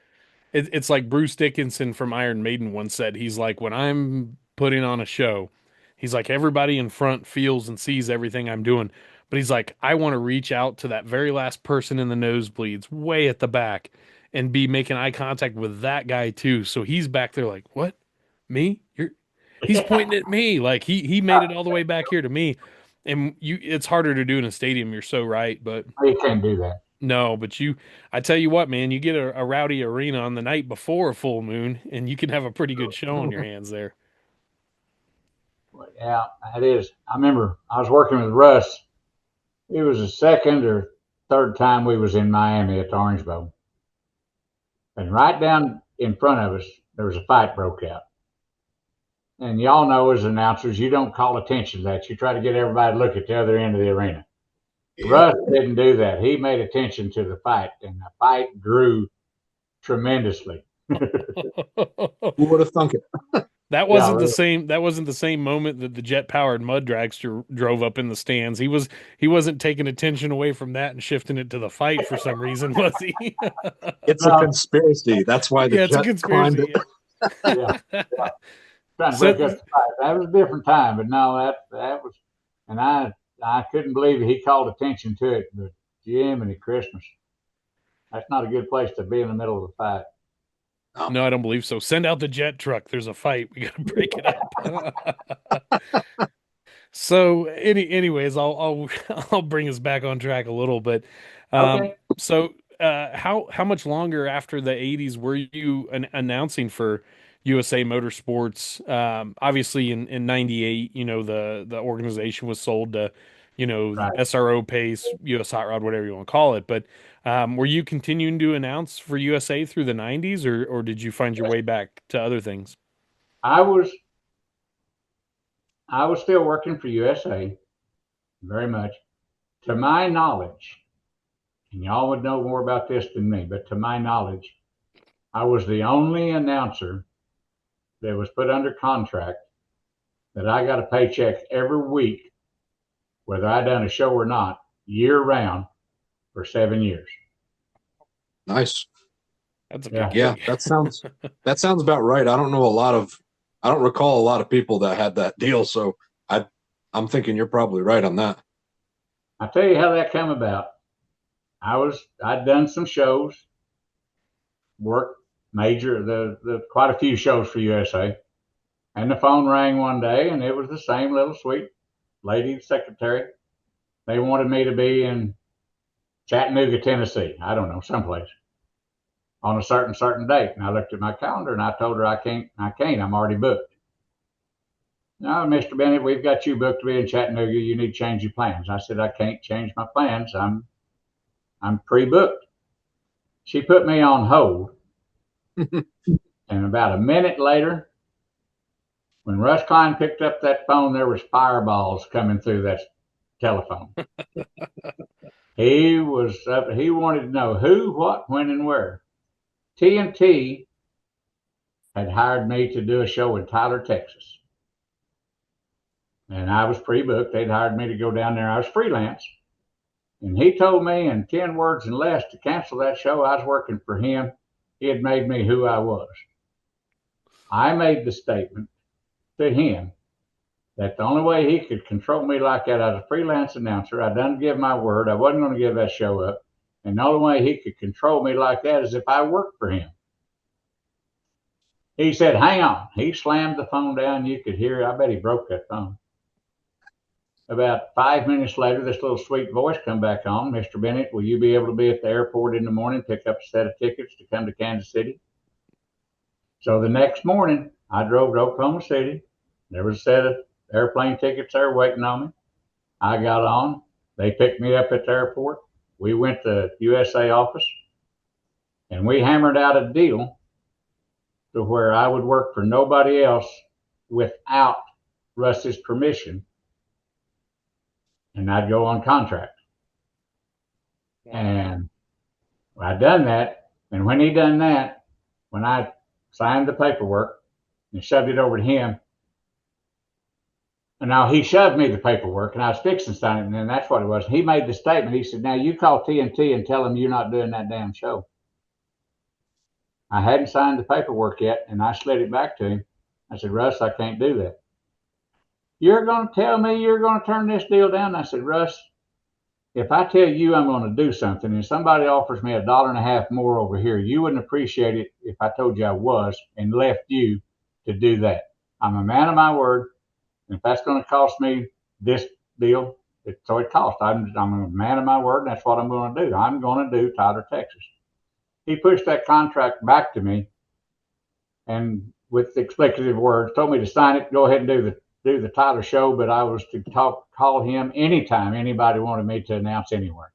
it's like Bruce Dickinson from Iron Maiden once said, he's like, when I'm putting on a show, he's like, everybody in front feels and sees everything I'm doing. But he's like, I want to reach out to that very last person in the nosebleeds way at the back and be making eye contact with that guy too. So he's back there like, what? Me? He's pointing at me. Like he made it all the way back here to me. And it's harder to do in a stadium. You're so right. But you can't do that. No, but I tell you what, man, you get a rowdy arena on the night before a full moon and you can have a pretty good show on your hands there. Yeah, that is. I remember I was working with Russ. It was the second or third time we was in Miami at the Orange Bowl. And right down in front of us, there was a fight broke out. And y'all know as announcers, you don't call attention to that. You try to get everybody to look at the other end of the arena. Yeah. Russ didn't do that. He made attention to the fight, and the fight grew tremendously. Who would have thunk it? That Yeah, wasn't the really. same. That wasn't the same moment that the jet-powered mud dragster drove up in the stands. He wasn't taking attention away from that and shifting it to the fight for some reason, was he? It's a No, conspiracy. That's why the Yeah, it's a jet climbed conspiracy. it. yeah, trying to break up So the fight. That was a different time, but no, that was, and I couldn't believe he called attention to it. But Jiminy Christmas, that's not a good place to be in the middle of a fight. No. no, I don't believe so. Send out the jet truck. There's a fight. We got to break it up. So anyways, I'll I'll bring us back on track a little bit. Okay. So how much longer after the 80s were you announcing for USA Motorsports? Obviously in 98, you know, the organization was sold to, you know, Right. SRO Pace, US Hot Rod, whatever you want to call it. But were you continuing to announce for USA through the 90s, or did you find your way back to other things? I was I was still working for USA very much. To my knowledge, and y'all would know more about this than me, but to my knowledge, I was the only announcer that was put under contract that I got a paycheck every week, whether I done a show or not, year round for 7 years. Nice. That's a Yeah. big Yeah, gig. that sounds about right. I don't recall a lot of people that had that deal, so I'm thinking you're probably right on that. I'll tell you how that came about. I'd done some shows, worked the quite a few shows for USA, and the phone rang one day, and it was the same little sweet lady secretary. They wanted me to be in Chattanooga, Tennessee. I don't know, someplace on a certain date. And I looked at my calendar and I told her I can't. I'm already booked. No, Mr. Bennett, we've got you booked to be in Chattanooga. You need to change your plans. I said I can't change my plans. I'm pre-booked. She put me on hold, and about a minute later, when Russ Klein picked up that phone, there was fireballs coming through that telephone. He was up. He wanted to know who, what, when, and where. TNT had hired me to do a show in Tyler, Texas, and I was pre-booked. They'd hired me to go down there. I was freelance, and he told me in 10 words and less to cancel that show. I was working for him. He had made me who I was. I made the statement to him that the only way he could control me like that as a freelance announcer, I done give my word. I wasn't going to give that show up. And the only way he could control me like that is if I worked for him. He said, hang on. He slammed the phone down. You could hear it. I bet he broke that phone. About 5 minutes later, this little sweet voice come back on. Mr. Bennett, will you be able to be at the airport in the morning, pick up a set of tickets to come to Kansas City? So the next morning, I drove to Oklahoma City. There was a set of airplane tickets there waiting on me. I got on. They picked me up at the airport. We went to USA office, and we hammered out a deal to where I would work for nobody else without Russ's permission, and I'd go on contract. And I'd done that, and when he done that, when I signed the paperwork and shoved it over to him, and now he shoved me the paperwork, and I was fixing to sign it, and then that's what it was. He made the statement. He said, now you call TNT and tell them you're not doing that damn show. I hadn't signed the paperwork yet, and I slid it back to him. I said, Russ, I can't do that. You're going to tell me you're going to turn this deal down? I said, Russ, if I tell you I'm going to do something and somebody offers me $1.50 more over here, you wouldn't appreciate it if I told you I was and left you to do that. I'm a man of my word. And if that's going to cost me this deal, so it costs. I'm a man of my word, and that's what I'm going to do. I'm going to do Tyler, Texas. He pushed that contract back to me, and with explicative words, told me to sign it, go ahead and do the Tyler show, but I was to call him anytime anybody wanted me to announce anywhere.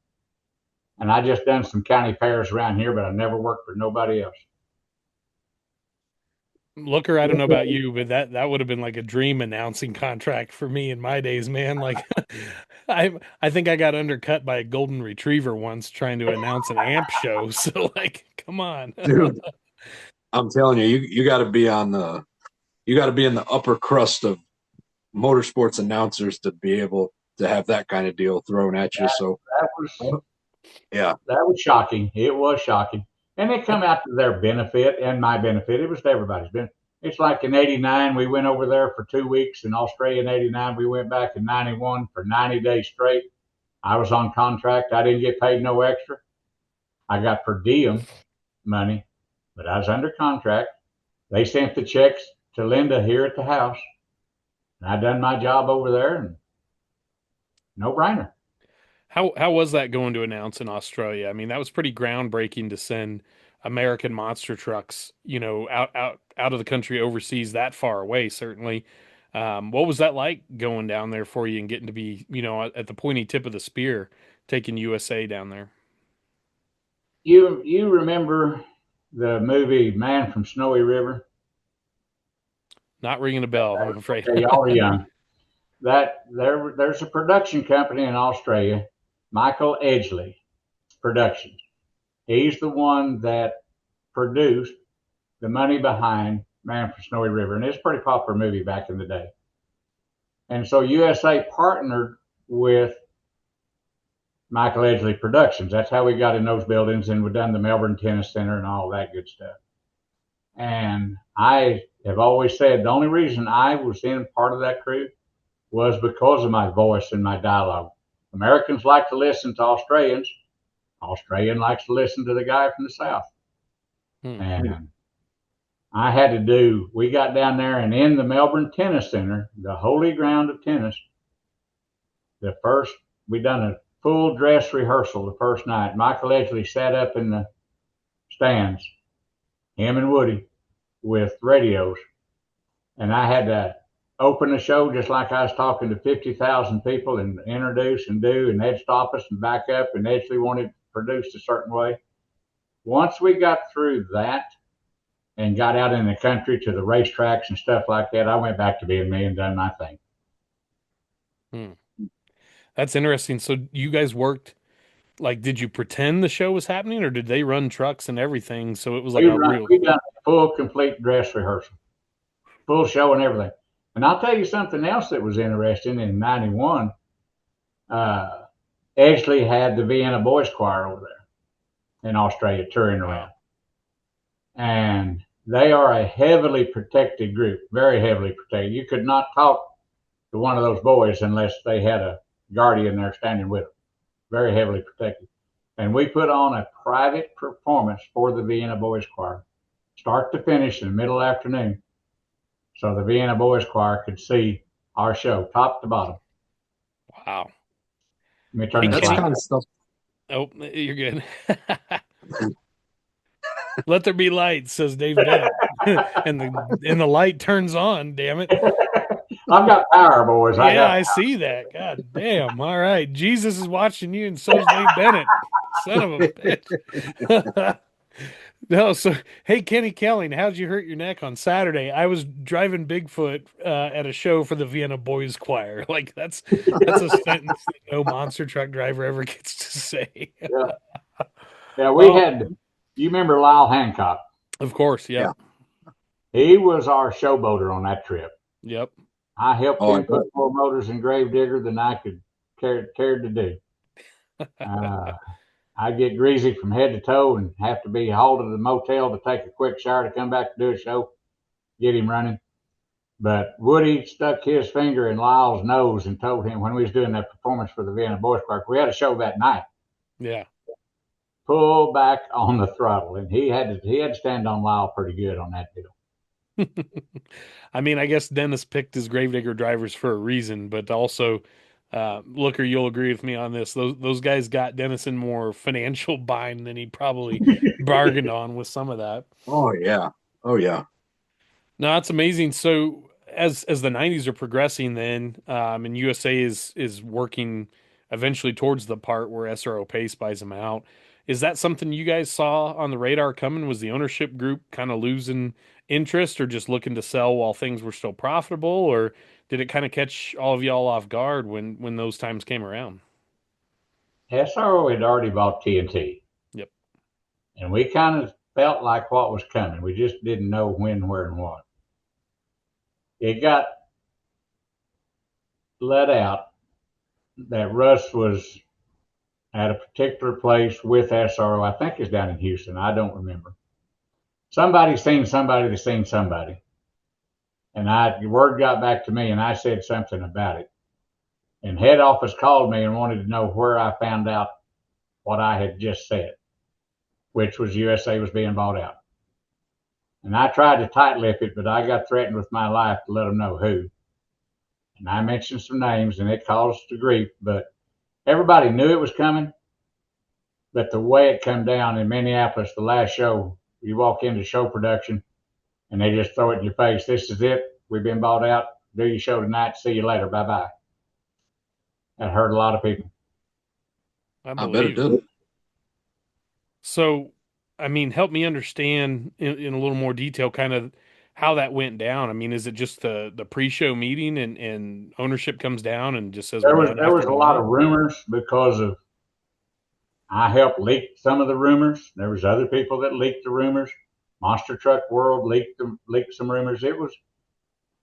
And I just done some county fairs around here, but I never worked for nobody else. Looker, I don't know about you, but that would have been like a dream announcing contract for me in my days, man. Like I think I got undercut by a golden retriever once trying to announce an amp show. So like, come on. Dude, I'm telling you, you got to be on you got to be in the upper crust of motorsports announcers to be able to have that kind of deal thrown at you. So That was yeah, that was shocking. It was shocking. And it come out to their benefit and my benefit. It was to everybody's benefit. It's like in '89, we went over there for 2 weeks. In Australia in '89, we went back in '91 for 90 days straight. I was on contract. I didn't get paid no extra. I got per diem money, but I was under contract. They sent the checks to Linda here at the house. And I done my job over there, and no brainer. How was that going to announce in Australia? I mean, that was pretty groundbreaking to send American monster trucks, out of the country overseas that far away, certainly. What was that like going down there for you and getting to be, at the pointy tip of the spear, taking USA down there? You remember the movie Man from Snowy River? Not ringing a bell, I'm afraid. Okay, y'all are young. There's a production company in Australia, Michael Edgley Productions. He's the one that produced the money behind Man from Snowy River, and it's a pretty popular movie back in the day. And so USA partnered with Michael Edgley Productions. That's how we got in those buildings, and we've done the Melbourne Tennis Center and all that good stuff. And I have always said the only reason I was in part of that crew was because of my voice and my dialogue. Americans like to listen to Australians. Australian likes to listen to the guy from the South. And I had to we got down there, and in the Melbourne Tennis Center, the holy ground of tennis, we done a full dress rehearsal the first night. Michael Edgley sat up in the stands, him and Woody, with radios. And I had to open the show just like I was talking to 50,000 people and introduce and do, and they'd stop us and back up, and Edgley wanted it produced a certain way. Once we got through that and got out in the country to the racetracks and stuff like that, I went back to being me and done my thing. That's interesting. So you guys worked, like, did you pretend the show was happening, or did they run trucks and everything? So it was like We done a full, complete dress rehearsal, full show and everything. And I'll tell you something else that was interesting. In '91, Edgley had the Vienna Boys Choir over there in Australia touring around. And they are a heavily protected group, very heavily protected. You could not talk to one of those boys unless they had a guardian there standing with them. Very heavily protected. And we put on a private performance for the Vienna Boys Choir, start to finish in the middle afternoon, so the Vienna Boys Choir could see our show, top to bottom. Wow. Let me turn this that's light kind on. of stuff. Oh, you're good. Let there be light, says Dave Bennett. and the light turns on, damn it. I've got power, boys. I see that. God damn. All right. Jesus is watching you, and so's Dave Bennett. Son of a bitch. No, so hey, Kenny Kelling, how'd you hurt your neck on Saturday? I was driving Bigfoot at a show for the Vienna Boys Choir. Like that's a sentence that no monster truck driver ever gets to say. Yeah, we had. You remember Lyle Hancock? Of course, yeah. He was our showboater on that trip. Yep. I helped him put more motors in Gravedigger than I could cared to do. I'd get greasy from head to toe and have to be hauled to the motel to take a quick shower to come back to do a show, get him running. But Woody stuck his finger in Lyle's nose and told him when we was doing that performance for the Vienna Boys Choir, we had a show that night. Yeah. Pull back on the throttle, and he had to stand on Lyle pretty good on that deal. I mean, I guess Dennis picked his Gravedigger drivers for a reason, but also, Looker, you'll agree with me on this. Those guys got Dennis in more financial bind than he probably bargained on with some of that. Oh yeah. No, that's amazing. So as the 90s are progressing, then and USA is working eventually towards the part where SRO Pace buys them out. Is that something you guys saw on the radar coming? Was the ownership group kind of losing interest or just looking to sell while things were still profitable? Or did it kind of catch all of y'all off guard when those times came around? SRO had already bought TNT. Yep. And we kind of felt like what was coming. We just didn't know when, where, and what. it got let out that Russ was at a particular place with SRO. I think it's down in Houston. I don't remember. Somebody seen somebody that seen somebody. And the word got back to me, and I said something about it. And head office called me and wanted to know where I found out what I had just said, which was USA was being bought out. And I tried to tight-lip it, but I got threatened with my life to let them know who. And I mentioned some names, and it caused the grief. But everybody knew it was coming. But the way it come down in Minneapolis, the last show, you walk into show production, and they just throw it in your face. This is it. We've been bought out. Do your show tonight. See you later. Bye-bye. That hurt a lot of people. I bet it believe. did. So, I mean, help me understand in a little more detail kind of how that went down. I mean, is it just the pre-show meeting and ownership comes down and just says There we're was done there was after a lot tonight? of rumors because of I helped leak some of the rumors. There was other people that leaked the rumors. Monster Truck World leaked some rumors.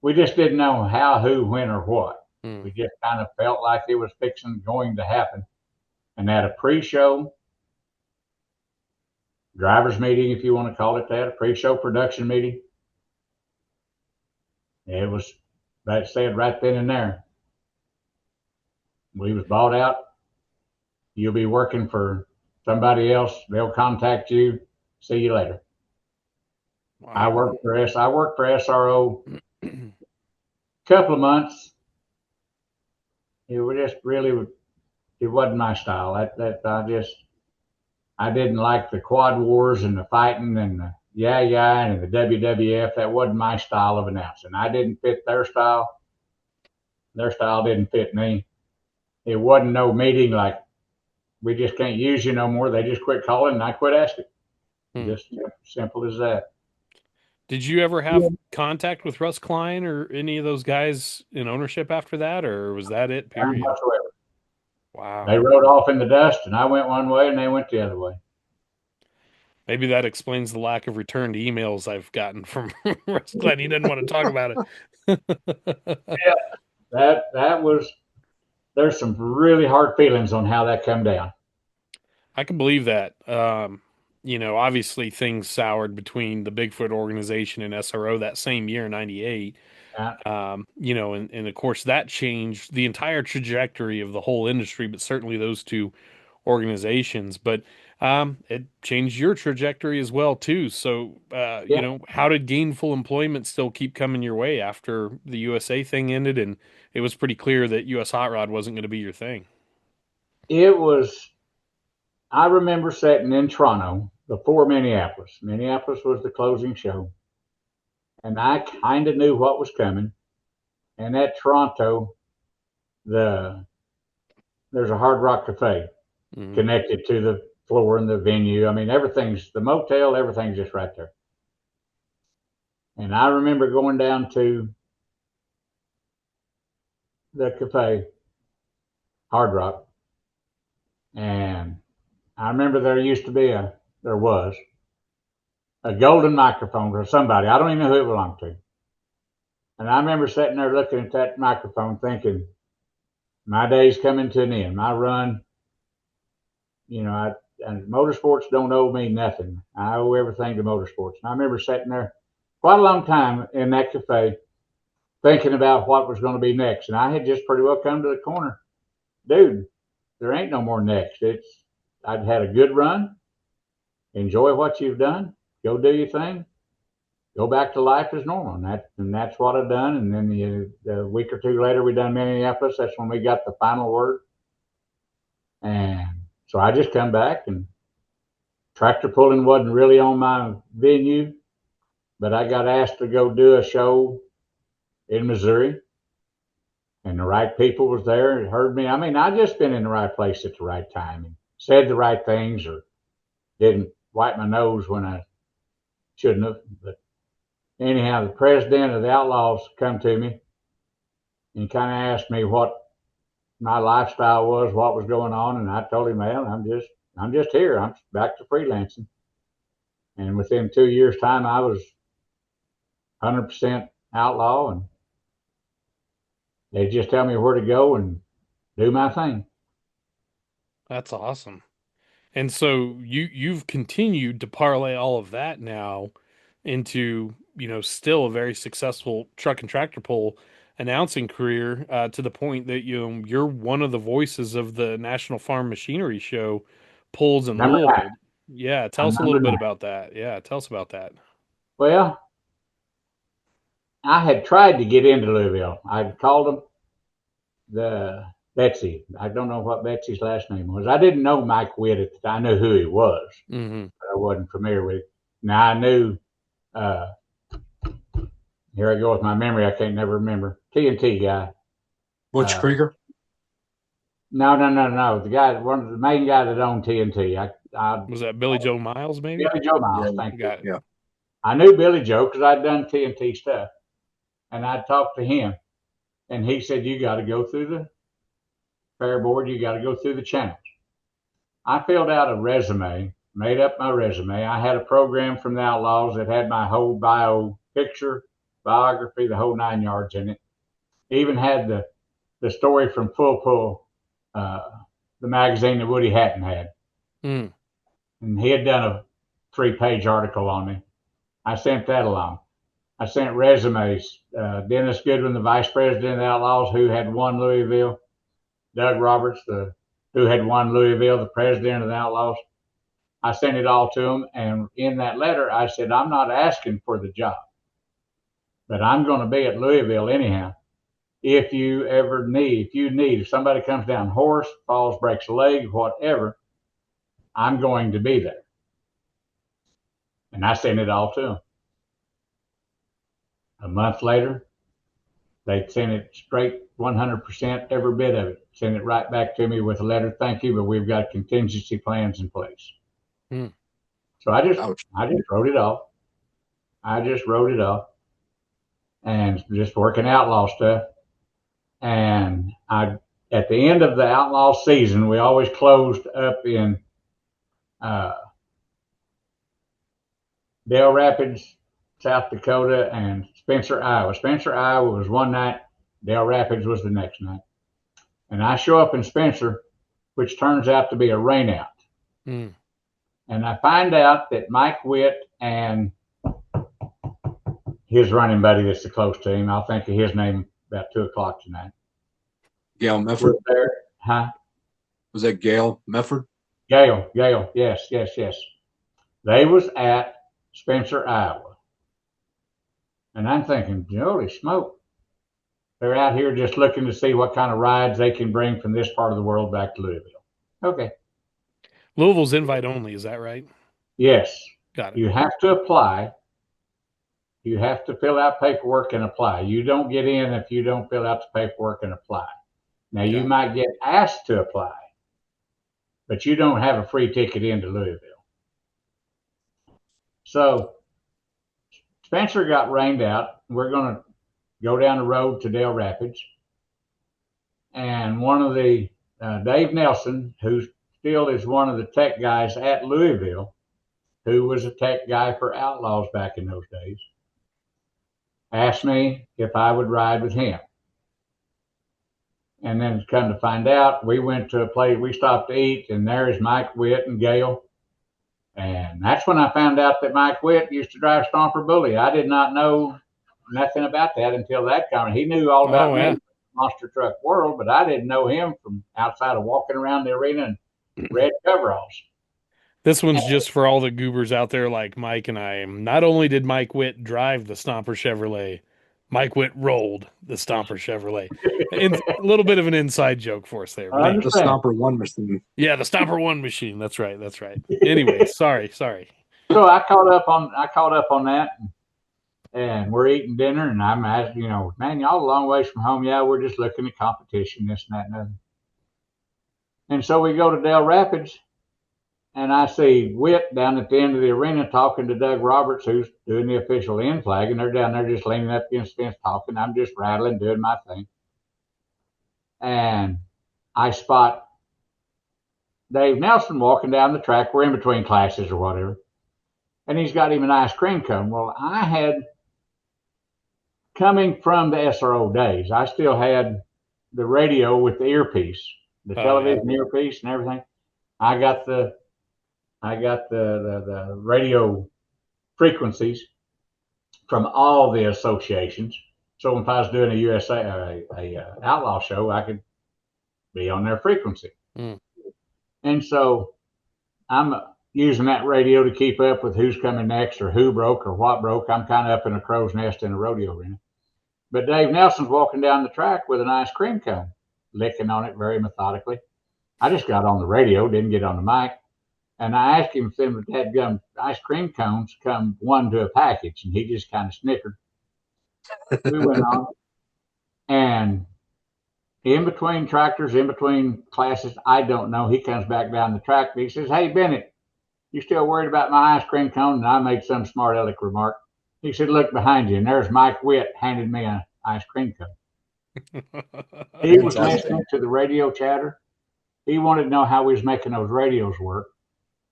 We just didn't know how, who, when, or what. We just kind of felt like it was going to happen. And at a pre-show driver's meeting, if you want to call it that, a pre-show production meeting, that said right then and there, we was bought out. You'll be working for somebody else. They'll contact you. See you later. Wow. I worked for SRO a couple of months. It was just really, it wasn't my style. I didn't like the quad wars and the fighting and the and the WWF. That wasn't my style of announcing. I didn't fit their style. Their style didn't fit me. It wasn't no meeting like, we just can't use you no more. They just quit calling and I quit asking. Just simple as that. Did you ever have contact with Russ Klein or any of those guys in ownership after that, or was that it, period? Whatsoever. Wow. They rode off in the dust, and I went one way, and they went the other way. Maybe that explains the lack of returned emails I've gotten from Russ Klein. He didn't want to talk about it. That was. There's some really hard feelings on how that come down. I can believe that. Obviously things soured between the Bigfoot organization and SRO that same year, 98. And of course that changed the entire trajectory of the whole industry, but certainly those two organizations. But it changed your trajectory as well too. So, how did gainful employment still keep coming your way after the USA thing ended and it was pretty clear that US Hot Rod wasn't going to be your thing? It was. I remember sitting in Toronto before Minneapolis. Minneapolis was the closing show, and I kind of knew what was coming. And at Toronto, there's a Hard Rock Cafe connected to the floor and the venue. I mean, the motel, everything's just right there. And I remember going down to the cafe, Hard Rock, and I remember there was a golden microphone for somebody. I don't even know who it belonged to. And I remember sitting there looking at that microphone thinking, my day's coming to an end. My run, and motorsports don't owe me nothing. I owe everything to motorsports. And I remember sitting there quite a long time in that cafe thinking about what was going to be next. And I had just pretty well come to the corner. Dude, there ain't no more next. I'd had a good run. Enjoy what you've done. Go do your thing. Go back to life as normal. And that's what I've done. And then the week or two later, we done Minneapolis. That's when we got the final word. And so I just come back, and tractor pulling wasn't really on my venue, but I got asked to go do a show in Missouri. And the right people was there and heard me. I mean, I just been in the right place at the right time and said the right things, or didn't wipe my nose when I shouldn't have. But anyhow, the president of the Outlaws come to me and kind of asked me what my lifestyle was, what was going on, and I told him, well, I'm just here. I'm back to freelancing. And within 2 years' time, I was 100% outlaw, and They just tell me where to go and do my thing. That's awesome. And so you've continued to parlay all of that now into, still a very successful truck and tractor pull announcing career, to the point that you're one of the voices of the National Farm Machinery Show pulls in Number Louisville. 9. Yeah, tell I'm us a little number bit 9. about that. Yeah, tell us about that. Well, I had tried to get into Louisville. I called them the Betsy. I don't know what Betsy's last name was. I didn't know Mike Witt at the time. I knew who he was, Mm-hmm. but I wasn't familiar with it. Now I knew. Here I go with my memory. I can't never remember. TNT guy. Butch Krieger. No. The guy, one of the main guy that owned TNT. Was that Billy Joe Miles, maybe? Billy Joe Miles. Yeah, Thank you. Got it. Yeah. I knew Billy Joe because I'd done TNT stuff, and I talked to him, and he said, "You got to go through the fair board. You got to go through the channels." I filled out a resume, made up my resume. I had a program from the Outlaws that had my whole bio, picture, biography, the whole 9 yards in it. Even had the story from Full Pull, the magazine that Woody Hatton had. Mm. And he had done a 3-page article on me. I sent that along. I sent resumes. Dennis Goodwin, the vice president of the Outlaws, who had won Louisville. Doug Roberts, who had won Louisville, the president of the Outlaws. I sent it all to him. And in that letter, I said, I'm not asking for the job, but I'm going to be at Louisville anyhow. If you need, if somebody comes down horse, falls, breaks a leg, whatever, I'm going to be there. And I sent it all to them. A month later, they sent it straight 100%, every bit of it. Sent it right back to me with a letter, thank you, but we've got contingency plans in place. So I just wrote it off. And just working outlaw stuff. And at the end of the outlaw season, we always closed up in Dale Rapids, South Dakota, and Spencer, Iowa. Spencer, Iowa was one night. Dale Rapids was the next night. And I show up in Spencer, which turns out to be a rainout. Mm. And I find out that Mike Witt and his running buddy that's the close to him, I'll think of his name about 2:00 tonight. Gail Mefford. Was there, huh? Was that Gail Mefford? Gail, yes. They was at Spencer, Iowa. And I'm thinking, holy smoke. They're out here just looking to see what kind of rides they can bring from this part of the world back to Louisville. Okay. Louisville's invite only, is that right? Yes. Got it. You have to apply. You have to fill out paperwork and apply. You don't get in if you don't fill out the paperwork and apply. Now, you might get asked to apply, but you don't have a free ticket into Louisville. So Spencer got rained out. We're going to go down the road to Dale Rapids. And one of the, Dave Nelson, who still is one of the tech guys at Louisville, who was a tech guy for Outlaws back in those days, asked me if I would ride with him. And then come to find out, we went to a place, we stopped to eat, and there's Mike Witt and Gail. And that's when I found out that Mike Witt used to drive Stomper Bully. I did not know nothing about that until that comment. He knew all about me, monster truck world, but I didn't know him from outside of walking around the arena in red coveralls. This one's just for all the goobers out there like Mike and I. Not only did Mike Witt drive the Stomper Chevrolet, Mike Witt rolled the Stomper Chevrolet. And a little bit of an inside joke for us there. The Stomper 1 machine. Yeah, the Stomper 1 machine. That's right. Anyway, sorry. So I caught up on that, and we're eating dinner, and I'm asking, man, y'all a long ways from home. Yeah, we're just looking at competition, this and that and other. And so we go to Dale Rapids, and I see Witt down at the end of the arena talking to Doug Roberts, who's doing the official end flag, and they're down there just leaning up against the fence talking. I'm just rattling, doing my thing. And I spot Dave Nelson walking down the track. We're in between classes or whatever. And he's got him an ice cream cone. Well, I had coming from the SRO days, I still had the radio with the earpiece, the television earpiece and everything. I got the radio frequencies from all the associations. So if I was doing a USA outlaw show, I could be on their frequency. And so I'm using that radio to keep up with who's coming next or who broke or what broke. I'm kind of up in a crow's nest in a rodeo arena. But Dave Nelson's walking down the track with an ice cream cone, licking on it very methodically. I just got on the radio, didn't get on the mic. And I asked him if them dadgum ice cream cones come one to a package, and he just kind of snickered. We went on. And in between tractors, in between classes, I don't know, he comes back down the track and he says, "Hey, Bennett, you still worried about my ice cream cone?" And I made some smart aleck remark. He said, "Look behind you," and there's Mike Witt handing me an ice cream cone. He was listening to the radio chatter. He wanted to know how we was making those radios work.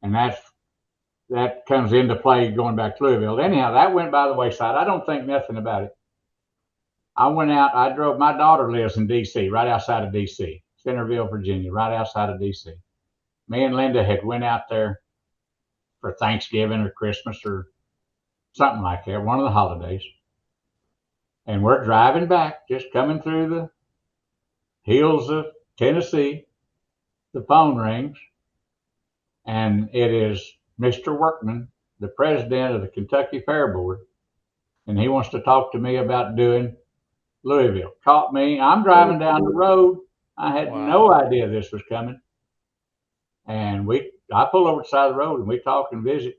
And that comes into play going back to Louisville. Anyhow, that went by the wayside. I don't think nothing about it. I went out. I drove. My daughter lives in D.C., right outside of D.C., Centerville, Virginia, right outside of D.C. Me and Linda had went out there for Thanksgiving or Christmas or something like that, one of the holidays. And we're driving back, just coming through the hills of Tennessee. The phone rings, and it is Mr. Workman, the president of the Kentucky Fair Board, and he wants to talk to me about doing Louisville. Caught me. I'm driving down the road. I had no idea this was coming. And I pull over to the side of the road and we talk and visit.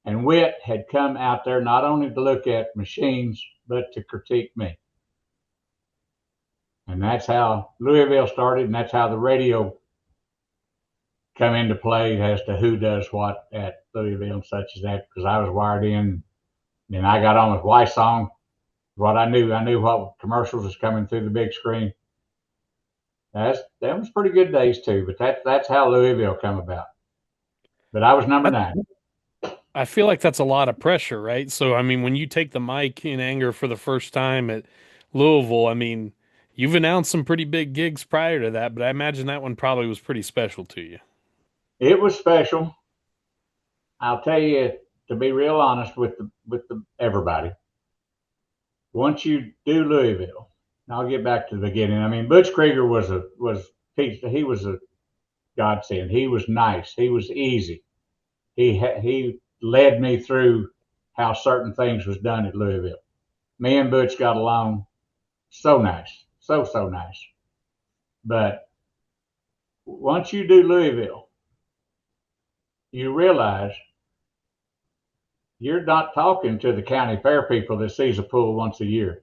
And Witt had come out there not only to look at machines, but to critique me. And that's how Louisville started, and that's how the radio come into play as to who does what at Louisville and such as that, because I was wired in. And I got on with Y Song. What I knew what commercials was coming through the big screen. That was pretty good days too, but that's how Louisville come about. But I was number 9. I feel like that's a lot of pressure, right? So, I mean, when you take the mic in anger for the first time at Louisville, I mean, you've announced some pretty big gigs prior to that, but I imagine that one probably was pretty special to you. It was special. I'll tell you, to be real honest with everybody, once you do Louisville, and I'll get back to the beginning. I mean, Butch Krieger was a godsend. He was nice. He was easy. He led me through how certain things was done at Louisville. Me and Butch got along so nice, so nice. But once you do Louisville, you realize you're not talking to the county fair people that sees a pool once a year.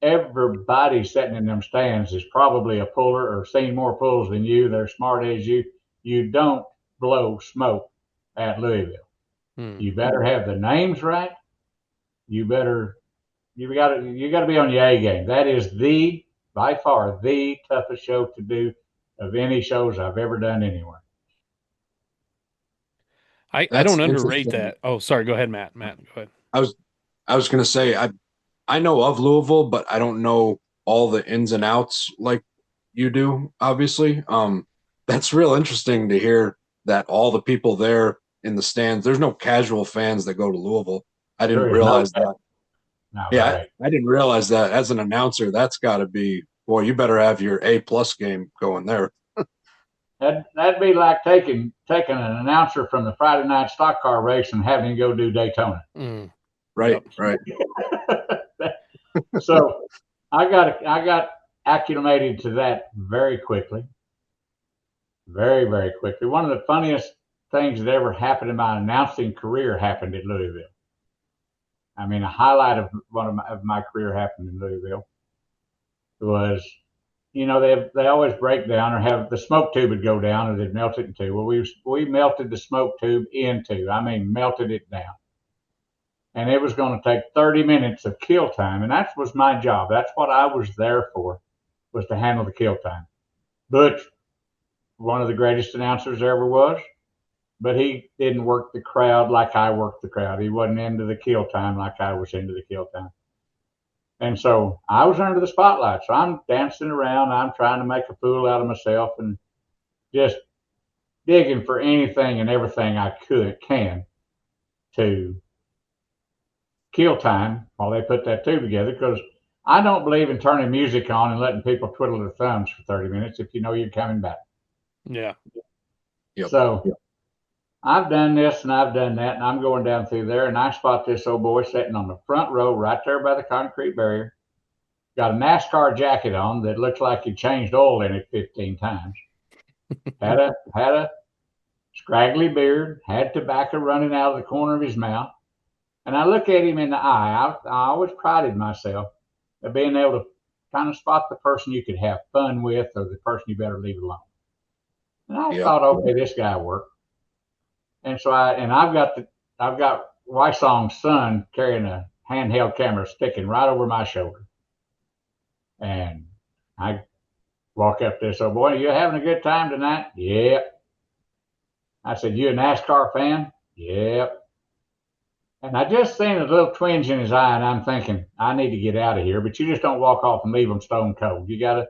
Everybody sitting in them stands is probably a puller or seen more pulls than you. They're smart as you. You don't blow smoke at Louisville. You better have the names right. You got to be on your A game. That is by far the toughest show to do of any shows I've ever done anywhere. I don't underrate that. Oh, sorry. Go ahead, Matt. Matt, go ahead. I was going to say, I know of Louisville, but I don't know all the ins and outs like you do, obviously. That's real interesting to hear that all the people there in the stands, there's no casual fans that go to Louisville. I didn't realize that. No, yeah, right. I didn't realize that. As an announcer, that's got to be, boy, you better have your A+ game going there. That'd be like taking an announcer from the Friday night stock car race and having him go do Daytona. Right, right. So I got acclimated to that very quickly. Very, very quickly. One of the funniest things that ever happened in my announcing career happened at Louisville. I mean, a highlight of my career happened in Louisville was, you know, they always break down or have the smoke tube would go down and they'd melt it in two. Well, we melted the smoke tube in two. I mean, melted it down. And it was going to take 30 minutes of kill time. And that was my job. That's what I was there for, was to handle the kill time. Butch, one of the greatest announcers there ever was, but he didn't work the crowd like I worked the crowd. He wasn't into the kill time like I was into the kill time. And so I was under the spotlight. So I'm dancing around. I'm trying to make a fool out of myself and just digging for anything and everything I can to kill time while they put that tube together, because I don't believe in turning music on and letting people twiddle their thumbs for 30 minutes if you know you're coming back. Yeah. Yep. So I've done this and I've done that, and I'm going down through there, and I spot this old boy sitting on the front row right there by the concrete barrier. Got a NASCAR jacket on that looks like he changed oil in it 15 times. had a scraggly beard, had tobacco running out of the corner of his mouth. And I look at him in the eye. I always prided myself of being able to kind of spot the person you could have fun with or the person you better leave alone. And I thought, okay, this guy worked. And so I've got Wysong's son carrying a handheld camera sticking right over my shoulder. And I walk up to this old boy, you having a good time tonight? Yep. I said, you a NASCAR fan? Yep. And I just seen a little twinge in his eye, and I'm thinking, I need to get out of here. But you just don't walk off and leave them stone cold. You got to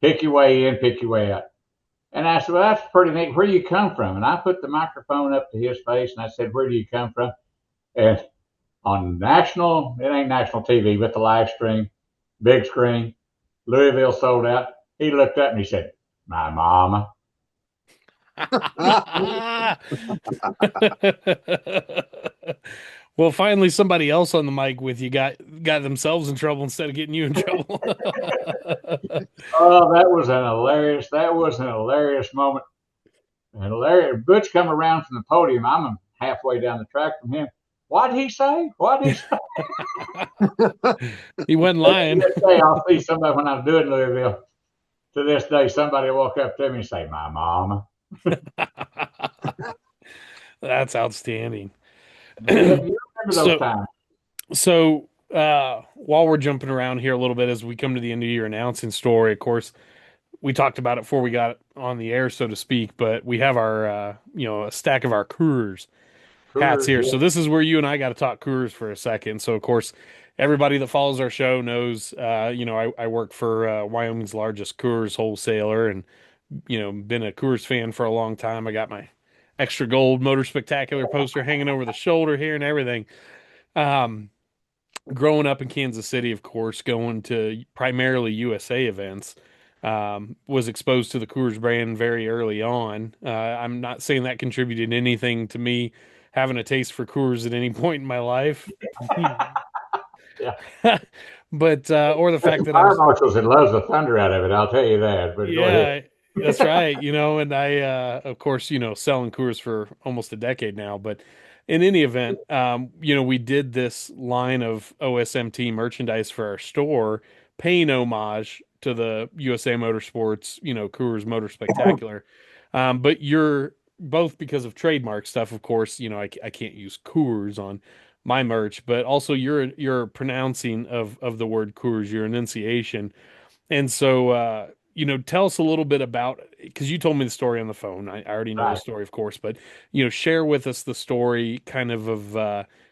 pick your way in, pick your way out. And I said, well, that's pretty neat. Where do you come from? And I put the microphone up to his face, and I said, where do you come from? And on national, it ain't national TV, but the live stream, big screen, Louisville sold out. He looked up and he said, my mama. Well, finally, somebody else on the mic with you got themselves in trouble instead of getting you in trouble. Oh, that was an hilarious moment. Hilarious. Butch come around from the podium. I'm halfway down the track from him. What'd he say? He wasn't lying. I'll see somebody when I'm doing Louisville. To this day, somebody will walk up to me and say, my mama. That's outstanding. You remember those times. So while we're jumping around here a little bit as we come to the end of your announcing story, of course, we talked about it before we got on the air, so to speak, but we have our, a stack of our Coors hats here. Yeah. So this is where you and I got to talk Coors for a second. So, of course, everybody that follows our show knows, I work for Wyoming's largest Coors wholesaler and, been a Coors fan for a long time. I got my extra gold Motor Spectacular poster hanging over the shoulder here and everything. Growing up in Kansas City, of course, going to primarily USA events, was exposed to the Coors brand very early on. I'm not saying that contributed anything to me having a taste for Coors at any point in my life. Yeah. But or the fact that fire marshals that loves the thunder out of it, I'll tell you that. But yeah, that's right. And I, of course, selling Coors for almost a decade now. But in any event, we did this line of OSMT merchandise for our store, paying homage to the USA Motorsports, Coors Motor Spectacular. But you're both because of trademark stuff, of course, I can't use Coors on my merch, but also your pronouncing of the word Coors, your enunciation. And so, tell us a little bit about, because you told me the story on the phone. I already know the story, of course, but, share with us the story kind of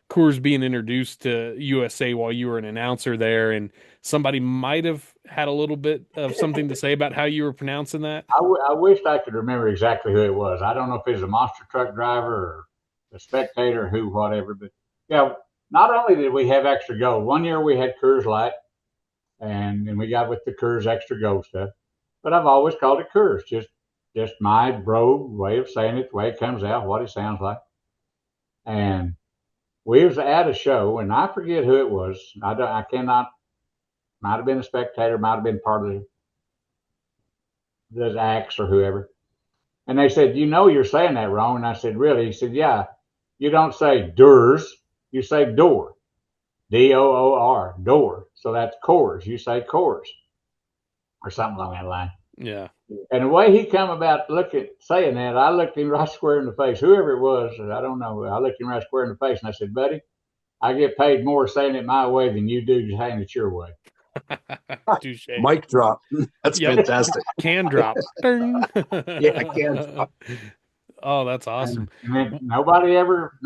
Coors being introduced to USA while you were an announcer there, and somebody might have had a little bit of something to say about how you were pronouncing that. I wished I could remember exactly who it was. I don't know if it was a monster truck driver or a spectator, who, whatever, but yeah, not only did we have extra gold, one year we had Coors Light, and then we got with the Coors extra gold stuff, but I've always called it Coors, just my bro way of saying it, the way it comes out, what it sounds like. And we was at a show, and I forget who it was. I cannot. Might have been a spectator, might have been part of the acts or whoever. And they said, you're saying that wrong. And I said, really? He said, yeah, you don't say doors, you say door. D-O-O-R, door. So that's Coors. You say Coors or something along that line. Yeah. And the way he come about saying that, I looked him right square in the face. Whoever it was, I don't know. I looked him right square in the face and I said, buddy, I get paid more saying it my way than you do saying it your way. Touche. Mic drop. That's fantastic. Can drop. Yeah, can drop. Oh, that's awesome. And nobody ever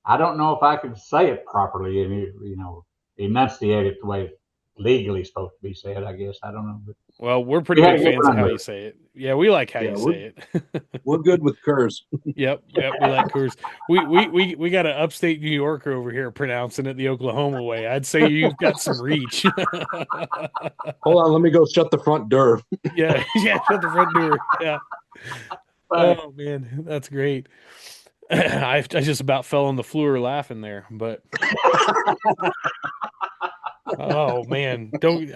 I don't know if I could say it properly and, enunciate it the way it's legally supposed to be said, I guess. I don't know. But Well, we're pretty we had big a good fans of run how with you it. say it. Yeah, we like how Yeah, you say it. we're good with curs. Yep, we like Coors. We got an upstate New Yorker over here pronouncing it the Oklahoma way. I'd say you've got some reach. Hold on, let me go shut the front door. Yeah, yeah, shut the front door. Yeah. Funny. Oh man, that's great. I just about fell on the floor laughing there, but oh man, don't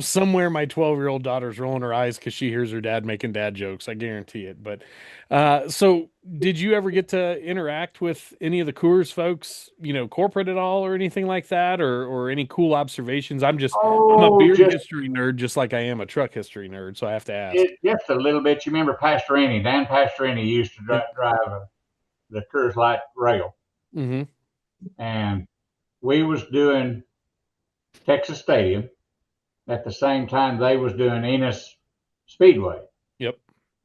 somewhere my 12-year-old daughter's rolling her eyes because she hears her dad making dad jokes. I guarantee it. But so did you ever get to interact with any of the Coors folks, corporate at all or anything like that, or any cool observations? I'm a Oh, beer just history nerd, just like I am a truck history nerd, so I have to ask. just a little bit. You remember Pastorini? Dan Pastorini used to Yep. drive the Coors Light rail, Mm-hmm. and we was doing Texas Stadium at the same time they was doing Enos Speedway, Yep.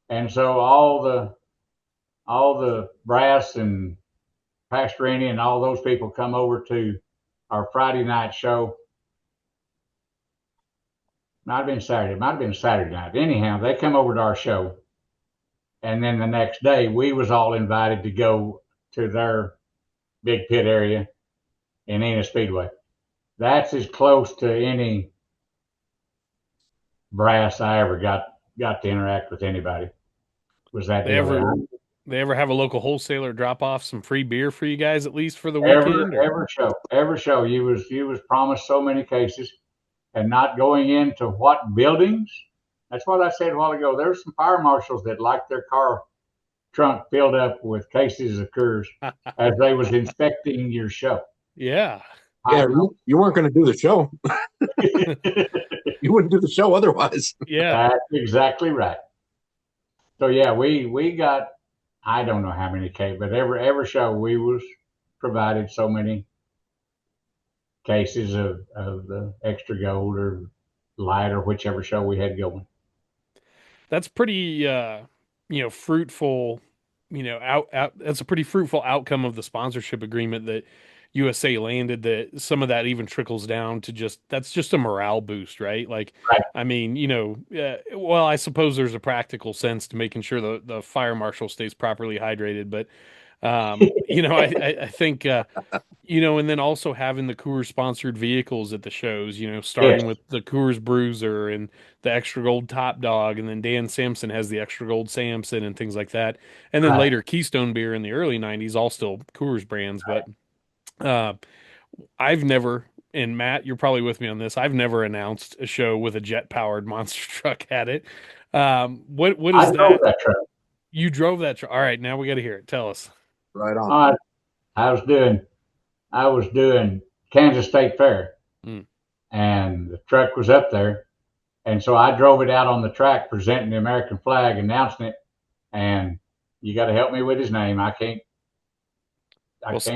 and so all the brass and Pastorini and all those people come over to our Friday night show. Might have been Saturday. Might have been Saturday night. Anyhow, they come over to our show, and then the next day we was all invited to go to their big pit area in Enos Speedway. That's as close to any brass I ever got to interact with anybody. Was that They deal ever there? they ever have a local wholesaler drop off some free beer for you guys at least for the weekend? Or? Every show you was promised so many cases, and not going into what buildings. That's what I said a while ago. There's some fire marshals that like their car trunk filled up with cases of Coors as they was inspecting your show. Yeah. Yeah, you weren't going to do the show. You wouldn't do the show otherwise. Yeah. That's exactly right. So yeah, we got, I don't know how many cases, but every show we was provided so many cases of the extra gold or light or whichever show we had going. That's pretty fruitful, that's a pretty fruitful outcome of the sponsorship agreement that USA landed, that some of that even trickles down to that's just a morale boost, right? Like, Right. I mean, well, I suppose there's a practical sense to making sure the fire marshal stays properly hydrated, but I think and then also having the Coors sponsored vehicles at the shows, starting Yes. with the Coors Bruiser and the extra gold Top Dog, and then Dan Sampson has the extra gold Samson and things like that. And then Right. later Keystone Beer in the early 90s, all still Coors brands. But I've never, and Matt, you're probably with me on this, I've never announced a show with a jet powered monster truck at it. What I is drove that? that truck. You drove that truck. All right, now we got to hear it. Tell us. Right on. I was doing Kansas State Fair, and the truck was up there, and so I drove it out on the track, presenting the American flag, announcing it. And you got to help me with his name. I can't.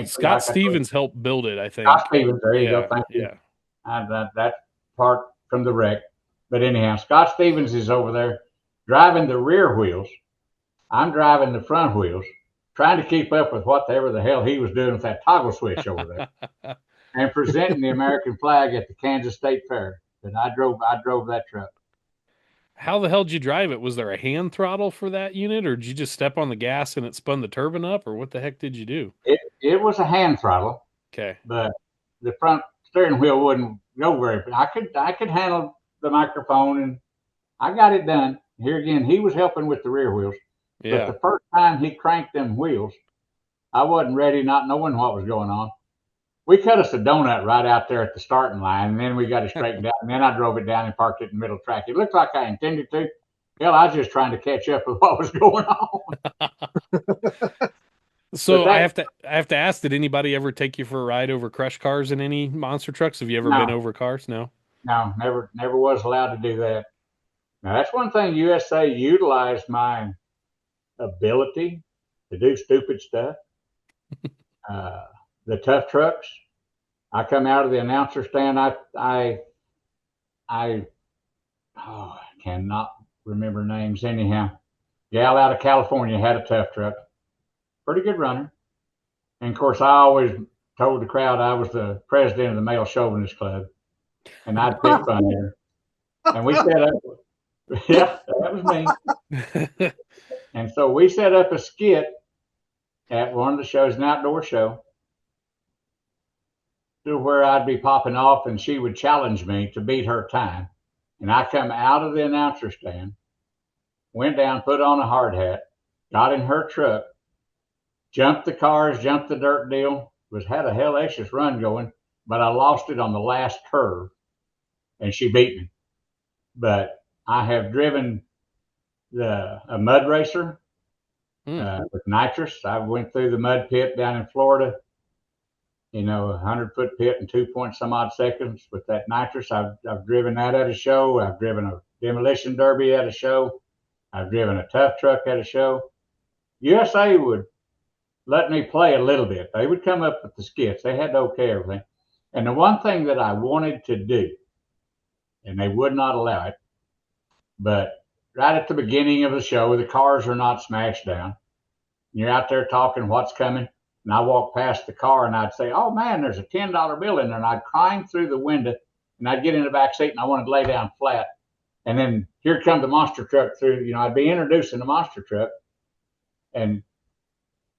Scott Stevens helped build it, I think. Scott Stevens, there you go. Thank you. Yeah. That part from the wreck. But anyhow, Scott Stevens is over there driving the rear wheels. I'm driving the front wheels, trying to keep up with whatever the hell he was doing with that toggle switch over there, and presenting the American flag at the Kansas State Fair. But I drove that truck. How the hell did you drive it? Was there a hand throttle for that unit, or did you just step on the gas and it spun the turbine up, or what the heck did you do? It was a hand throttle. Okay. But the front steering wheel wouldn't go very. I could handle the microphone, and I got it done. Here again, he was helping with the rear wheels. Yeah. But the first time he cranked them wheels, I wasn't ready, not knowing what was going on. We cut us a donut right out there at the starting line, and then we got it straightened out. And then I drove it down and parked it in the middle track. It looked like I intended to. Hell, I was just trying to catch up with what was going on. So I have to ask, did anybody ever take you for a ride over crush cars in any monster trucks? Have you ever been over cars? No. No, never was allowed to do that. Now that's one thing USA utilized my ability to do stupid stuff. The tough trucks. I come out of the announcer stand. I cannot remember names anyhow. Gal out of California had a tough truck. Pretty good runner. And of course, I always told the crowd I was the president of the Male Chauvinist Club, and I'd pick fun at her. And we set up, yeah, that was me. And so we set up a skit at one of the shows, an outdoor show, to where I'd be popping off and she would challenge me to beat her time. And I come out of the announcer stand, went down, put on a hard hat, got in her truck, jumped the cars, jumped the dirt deal, had a hellacious run going, but I lost it on the last curve, and she beat me. But I have driven a mud racer with nitrous. I went through the mud pit down in Florida, a 100-foot pit in 2 some odd seconds with that nitrous. I've driven that at a show. I've driven a demolition derby at a show. I've driven a tough truck at a show. USA would let me play a little bit. They would come up with the skits. They had to okay everything. And the one thing that I wanted to do, and they would not allow it, but right at the beginning of the show, the cars are not smashed down. You're out there talking what's coming. And I walk past the car and I'd say, oh man, there's a $10 bill in there. And I'd climb through the window and I'd get in the back seat and I wanted to lay down flat. And then here come the monster truck through, I'd be introducing the monster truck. And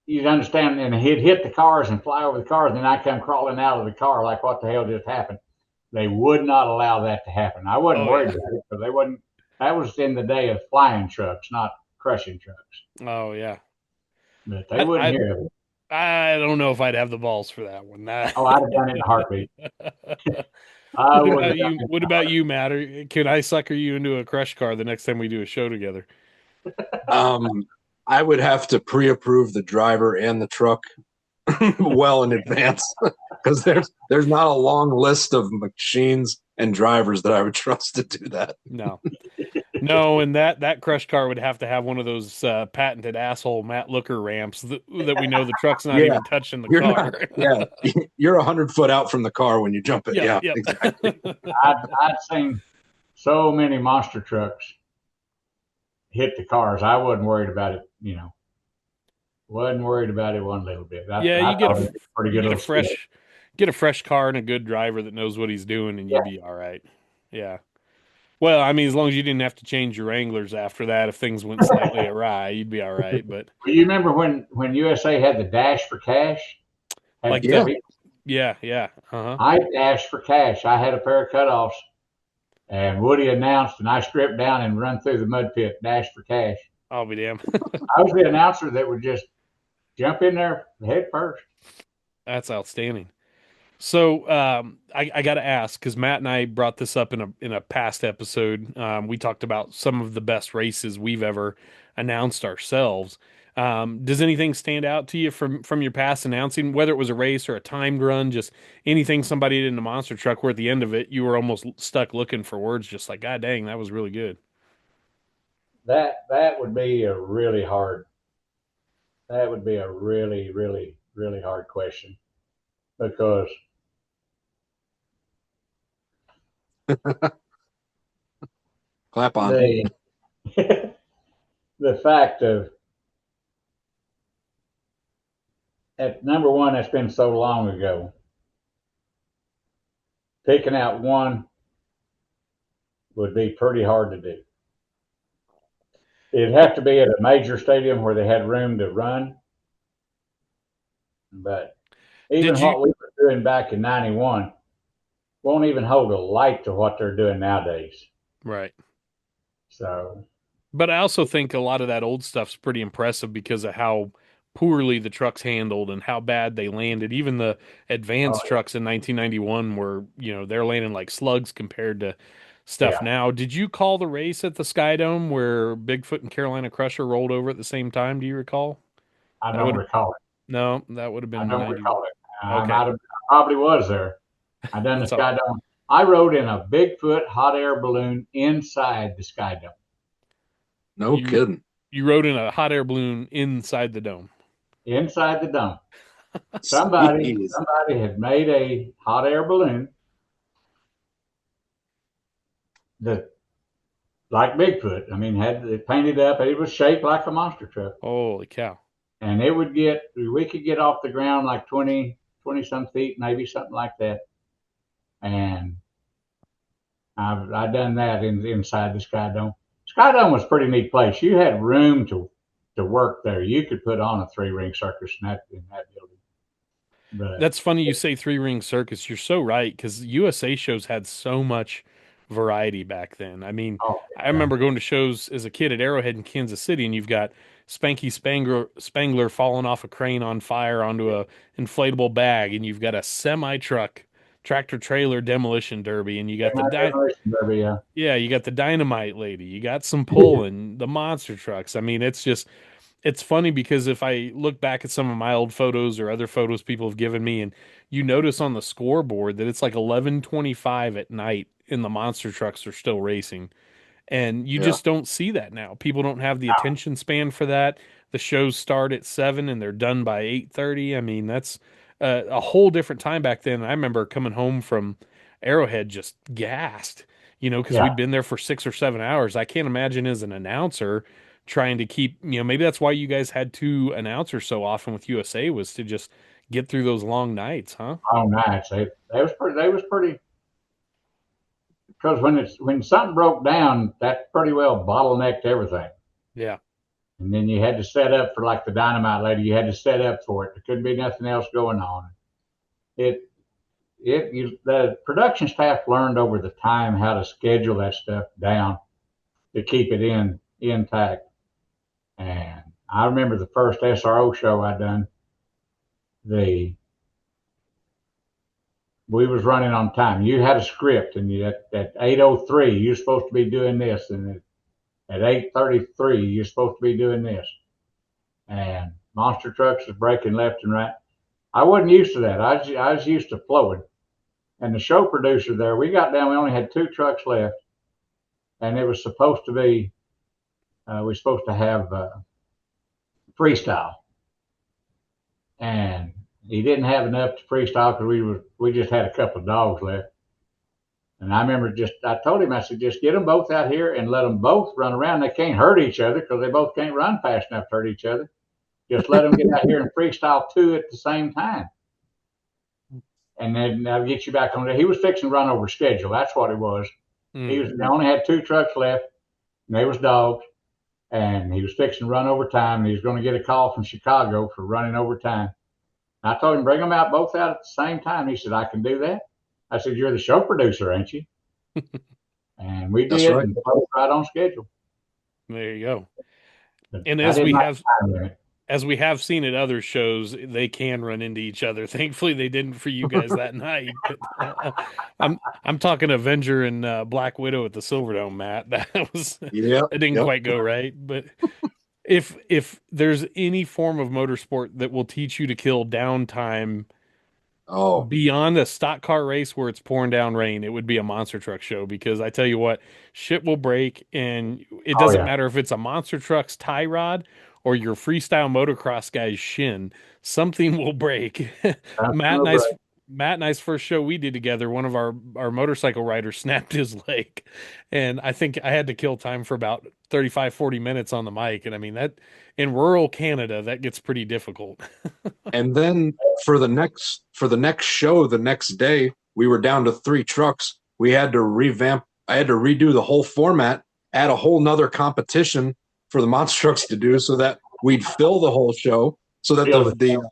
you'd understand, and he'd hit the cars and fly over the cars. And then I'd come crawling out of the car like, what the hell just happened? They would not allow that to happen. I wasn't worried about it because that was in the day of flying trucks, not crushing trucks. Oh, yeah. But they wouldn't hear of it. I don't know if I'd have the balls for that one. I'd have done it in a heartbeat. What about you, Matt? Can I sucker you into a crush car the next time we do a show together? I would have to pre-approve the driver and the truck well in advance because there's not a long list of machines and drivers that I would trust to do that. No, and that crush car would have to have one of those patented asshole Matt Looker ramps that we know the truck's not even touching the car. You're 100 foot out from the car when you jump it. Yeah, exactly. I'd seen so many monster trucks hit the cars. I wasn't worried about it. Wasn't worried about it one little bit. You get a fresh car and a good driver that knows what he's doing, and you'll be all right. Yeah. Well, I mean, as long as you didn't have to change your Wranglers after that, if things went slightly awry, you'd be all right. But you remember when USA had the dash for cash? Yeah. Uh-huh. I dashed for cash. I had a pair of cutoffs, and Woody announced, and I stripped down and run through the mud pit, dash for cash. I'll be damned. I was the announcer that would just jump in there head first. That's outstanding. So I got to ask, because Matt and I brought this up in a past episode. We talked about some of the best races we've ever announced ourselves. Does anything stand out to you from your past announcing, whether it was a race or a timed run, just anything somebody did in a monster truck where at the end of it you were almost stuck looking for words, just like, God dang, that was really good? That would be a really hard. That would be a really, really, really hard question, because clap on the fact of, at number one, that's been so long ago. Picking out one would be pretty hard to do. It'd have to be at a major stadium where they had room to run. But even what we were doing back in 91 won't even hold a light to what they're doing nowadays. Right. So. But I also think a lot of that old stuff's pretty impressive because of how poorly the trucks handled and how bad they landed. Even the advanced trucks in 1991 were, they're landing like slugs compared to stuff now. Did you call the race at the Sky Dome where Bigfoot and Carolina Crusher rolled over at the same time? Do you recall? I don't recall it. No, that would have been. I don't recall it. I probably was there. I done the Sky Dome. I rode in a Bigfoot hot air balloon inside the Sky Dome. No kidding. You rode in a hot air balloon inside the dome. Inside the dome. Somebody had made a hot air balloon that, like Bigfoot, had it painted up. It was shaped like a monster truck. Holy cow! and we could get off the ground like 20 some feet, maybe something like that. And I done that inside the Sky Dome. Sky Dome was a pretty neat place. You had room to work there. You could put on a 3-ring circus in that building. But That's funny you say 3-ring circus. You're so right because USA shows had so much variety back then. I mean, oh, I remember going to shows as a kid at Arrowhead in Kansas City, and you've got Spanky Spangler falling off a crane on fire onto a inflatable bag, and you've got a semi truck tractor trailer demolition derby, and you got yeah, you got the dynamite lady, you got some pulling, the monster trucks. I mean, it's funny because if I look back at some of my old photos or other photos people have given me, and you notice on the scoreboard that it's like 11:25 at night and the monster trucks are still racing. And you yeah. just don't see that now. People don't have the attention span for that. The shows start at 7 and they're done by 8:30. I mean, that's a whole different time back then. I remember coming home from Arrowhead just gassed, because Yeah. we'd been there for 6 or 7 hours. I can't imagine as an announcer trying to keep, maybe that's why you guys had 2 announcers so often with USA was to just get through those long nights, huh? Long nights. They was pretty because when something broke down, that pretty well bottlenecked everything. Yeah. And then you had to set up for like the dynamite lady. You had to set up for it. There couldn't be nothing else going on. The production staff learned over the time how to schedule that stuff down to keep it intact. And I remember the first SRO show I done. We was running on time. You had a script, and at 8:03 you're supposed to be doing this, and at 8:33 you're supposed to be doing this. And monster trucks is breaking left and right. I wasn't used to that. I was used to flowing. And the show producer there, we got down. We only had 2 trucks left, and it was supposed to be. We were supposed to have freestyle, and he didn't have enough to freestyle because we just had a couple of dogs left. And I remember I told him, I said, just get them both out here and let them both run around. They can't hurt each other because they both can't run fast enough to hurt each other. Just let them get out here and freestyle 2 at the same time. And then that'll get you back on there. He was fixing to run over schedule. That's what it was. Mm. They only had 2 trucks left, and they was dogs. And he was fixing to run over time. And he was going to get a call from Chicago for running over time. I told him, bring them out both out at the same time. He said, I can do that. I said, you're the show producer, ain't you? And we did, right. and both right on schedule. There you go. But And I didn't like time limit. as we have seen at other shows, they can run into each other. Thankfully, they didn't for you guys that night. But, I'm talking Avenger and Black Widow at the Silverdome, Matt. That didn't quite go right. But if there's any form of motorsport that will teach you to kill downtime beyond a stock car race where it's pouring down rain, it would be a monster truck show, because I tell you what, shit will break, and it doesn't matter if it's a monster truck's tie rod or your freestyle motocross guy's shin, something will break. Matt and I's first show we did together, one of our motorcycle riders snapped his leg, and I think I had to kill time for about 35-40 minutes on the mic. And I mean, that in rural Canada, that gets pretty difficult. And then for the next show, the next day, we were down to 3 trucks. We had to I had to redo the whole format, add a whole nother competition for the monster trucks to do so that we'd fill the whole show, so that the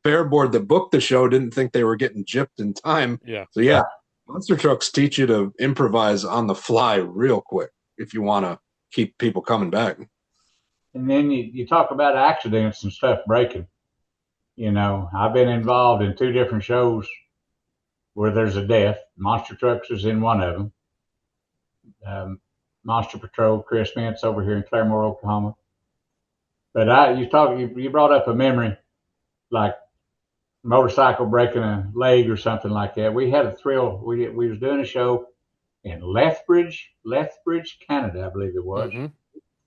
fair board that booked the show didn't think they were getting gypped in time. Yeah. So monster trucks teach you to improvise on the fly real quick if you want to keep people coming back. And then you talk about accidents and stuff breaking. I've been involved in 2 different shows where there's a death. Monster Trucks is in one of them. Monster Patrol, Chris Mintz over here in Claremore, Oklahoma. But you brought up a memory, like motorcycle breaking a leg or something like that. We had a thrill. We was doing a show in Lethbridge, Canada, I believe it was. Mm-hmm.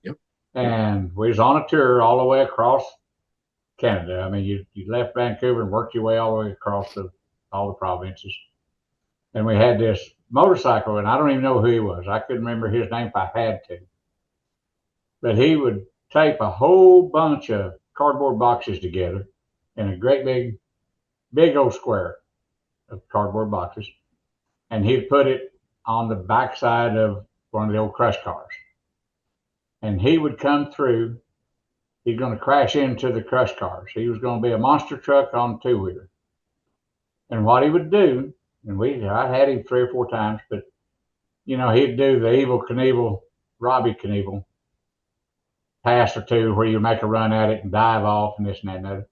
Yep. And we was on a tour all the way across Canada. I mean, you left Vancouver and worked your way all the way across all the provinces. And we had this motorcycle, and I don't even know who he was. I couldn't remember his name if I had to. But he would tape a whole bunch of cardboard boxes together in a great big old square of cardboard boxes, and he'd put it on the backside of one of the old crush cars. And he would come through. He's going to crash into the crush cars. He was going to be a monster truck on a two-wheeler. And what he would do, and I had him 3 or 4 times, but he'd do the Evel Knievel, Robbie Knievel pass or two where you make a run at it and dive off and this and that and other.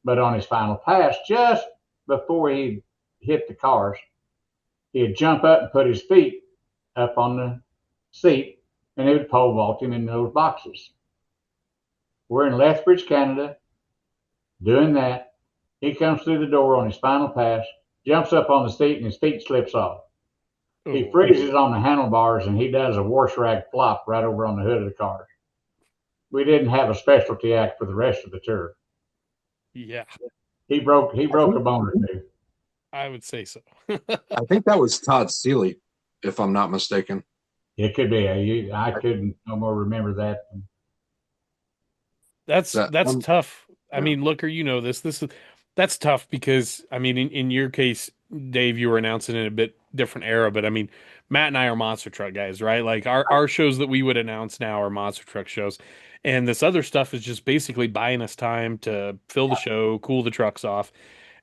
But on his final pass, just before he hit the cars, he'd jump up and put his feet up on the seat, and he would pole vault him in those boxes. We're in Lethbridge, Canada, doing that. He comes through the door on his final pass, jumps up on the seat, and his feet slips off. He freezes on the handlebars, and he does a wash rag flop right over on the hood of the car. We didn't have a specialty act for the rest of the tour. Yeah. He broke a bone or two. I would say so. I think that was Todd Seeley, if I'm not mistaken. It could be. I couldn't no more remember that. That's tough. I mean, Looker, you know this. That's tough because, I mean, in your case, Dave, you were announcing in a bit different era, but I mean, Matt and I are monster truck guys, right? Like our shows that we would announce now are monster truck shows. And this other stuff is just basically buying us time to fill the show, cool the trucks off.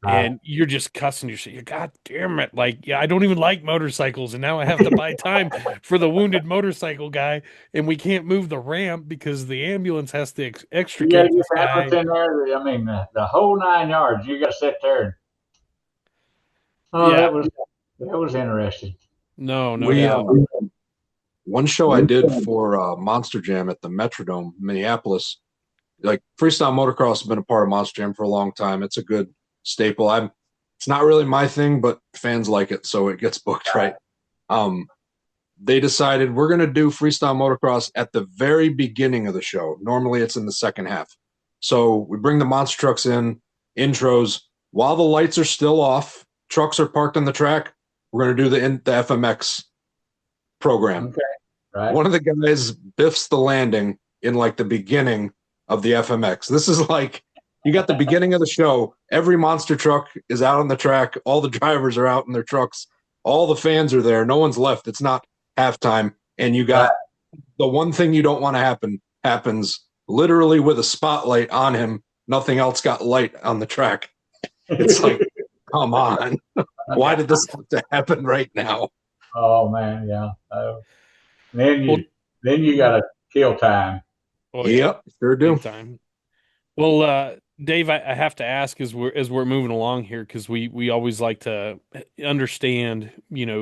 And you're just cussing yourself. God damn it. Like, yeah, I don't even like motorcycles. And now I have to buy time for the wounded motorcycle guy. And we can't move the ramp because the ambulance has to extricate this guy. In there. I mean, the whole 9 yards. You got to sit there. That was interesting. No doubt. One show I did for Monster Jam at the Metrodome, Minneapolis, like freestyle motocross has been a part of Monster Jam for a long time. It's a good staple. It's not really my thing, but fans like it, so it gets booked, right? They decided we're going to do freestyle motocross at the very beginning of the show. Normally it's in the second half. So we bring the monster trucks in, intros. While the lights are still off, trucks are parked on the track, we're going to do the FMX program. Okay. Right. One of the guys biffs the landing in like the beginning of the FMX. This is like, you got the beginning of the show. Every monster truck is out on the track. All the drivers are out in their trucks. All the fans are there. No one's left. It's not halftime. And you got the one thing you don't want to happens literally with a spotlight on him. Nothing else got light on the track. It's like, come on. Why did this have to happen right now? Oh, man, yeah. Then you got to kill time. Oh, yeah. Yep, sure do. Time. Well, Dave, I have to ask as we're moving along here, because we always like to understand,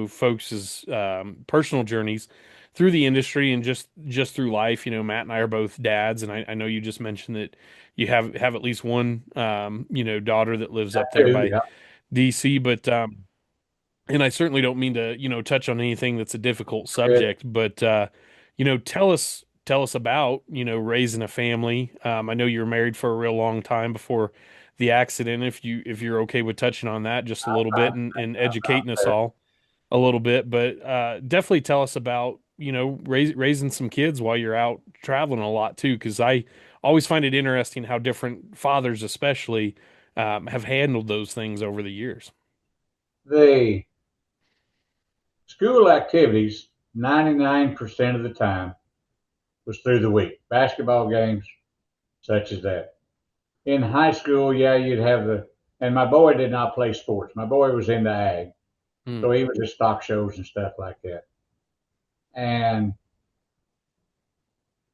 folks' personal journeys through the industry and just through life. Matt and I are both dads, and I know you just mentioned that you have at least one daughter that lives up there by DC, but and I certainly don't mean to touch on anything that's a difficult subject, but tell us about raising a family. I know you were married for a real long time before the accident. If you're okay with touching on that just a little bit and educating us all a little bit, but definitely tell us about raising some kids while you're out traveling a lot too, because I always find it interesting how different fathers especially have handled those things over the years. The school activities 99% of the time was through the week. Basketball games, such as that. In high school, you'd have and my boy did not play sports. My boy was into ag. So he was at stock shows and stuff like that. And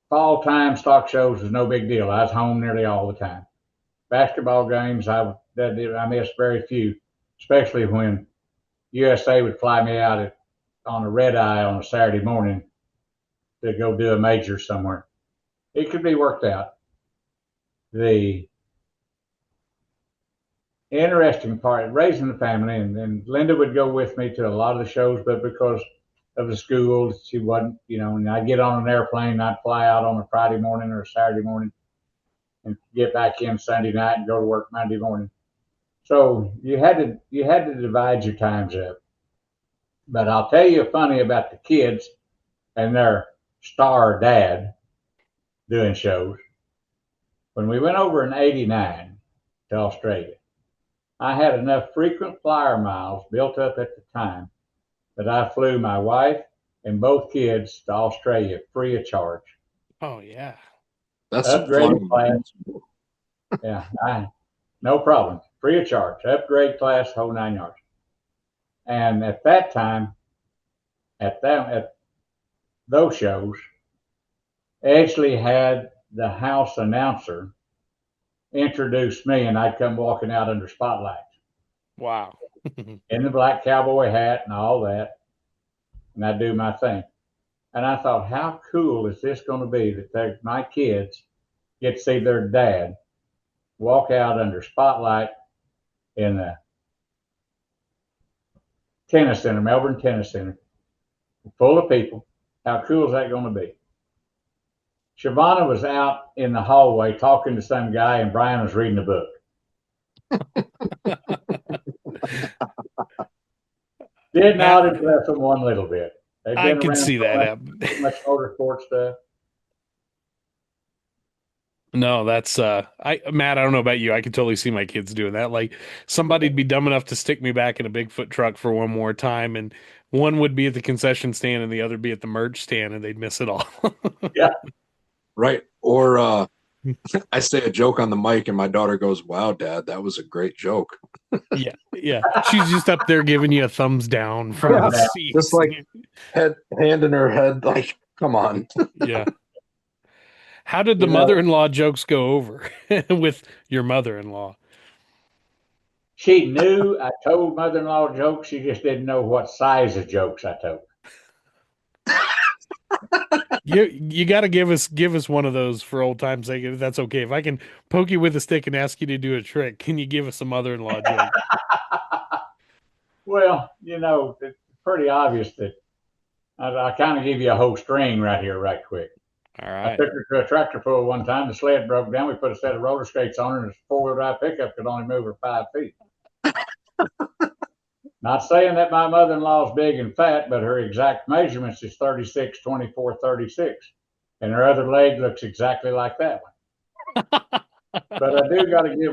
fall time stock shows was no big deal. I was home nearly all the time. Basketball games, I missed very few, especially when USA would fly me out on a red eye on a Saturday morning to go do a major somewhere. It could be worked out. The interesting part, raising the family, and Linda would go with me to a lot of the shows, but because of the school, she wasn't, and I'd get on an airplane, I'd fly out on a Friday morning or a Saturday morning and get back in Sunday night and go to work Monday morning. So you had to divide your times up. But I'll tell you funny about the kids and their star dad doing shows. When we went over in '89 to Australia, I had enough frequent flyer miles built up at the time that I flew my wife and both kids to Australia free of charge. Oh yeah. That's Upgraded fun. class. Yeah, no problem. Free of charge. Upgrade class, whole 9 yards. And at that time, at those shows, Edgley had the house announcer introduce me, and I'd come walking out under spotlights Wow. in the black cowboy hat and all that, and I'd do my thing. And I thought, how cool is this going to be that my kids get to see their dad walk out under spotlight in the tennis center, Melbourne Tennis Center, full of people. How cool is that going to be? Shavonna was out in the hallway talking to some guy, and Brian was reading a book. Did not impress them one little bit. They've I been can around see so that much, happen. so much motorsport stuff. No, that's Matt, I don't know about you. I could totally see my kids doing that. Like somebody'd be dumb enough to stick me back in a Bigfoot truck for one more time, and one would be at the concession stand and the other be at the merch stand, and they'd miss it all. Yeah. Right. Or I say a joke on the mic and my daughter goes, "Wow, Dad, that was a great joke." Yeah. She's just up there giving you a thumbs down from the seat. Just like hand in her head, like, come on. Yeah. How did the mother-in-law jokes go over with your mother-in-law? She knew I told mother-in-law jokes. She just didn't know what size of jokes I told. You got to give us one of those for old time's sake, if that's okay. If I can poke you with a stick and ask you to do a trick, can you give us a mother-in-law joke? Well, it's pretty obvious that I kind of give you a whole string right here, right quick. All I right. took her to a tractor pull one time. The sled broke down. We put a set of roller skates on her, and a four-wheel drive pickup could only move her 5 feet. Not saying that my mother-in-law is big and fat, but her exact measurements is 36, 24, 36. And her other leg looks exactly like that one. But I do got to give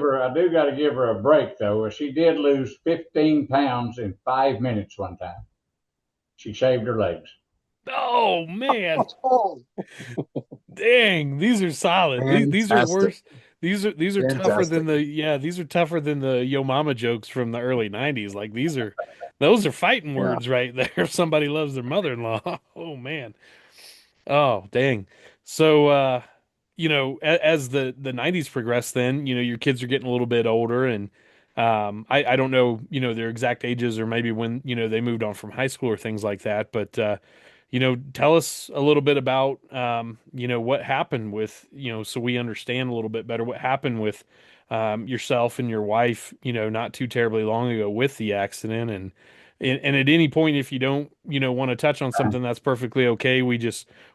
her a break, though. She did lose 15 pounds in 5 minutes one time. She shaved her legs. Oh man. Dang, these are solid. These are worse. These are tougher than these are tougher than the Yo Mama jokes from the early 90s. Like those are fighting words right there. If somebody loves their mother-in-law. Oh man. Oh, dang. So as the 90s progress, then, your kids are getting a little bit older, and I don't know, their exact ages, or maybe when, they moved on from high school or things like that. But tell us a little bit about, what happened with, so we understand a little bit better what happened with yourself and your wife, not too terribly long ago with the accident. And at any point, if you don't, want to touch on something, that's perfectly okay. We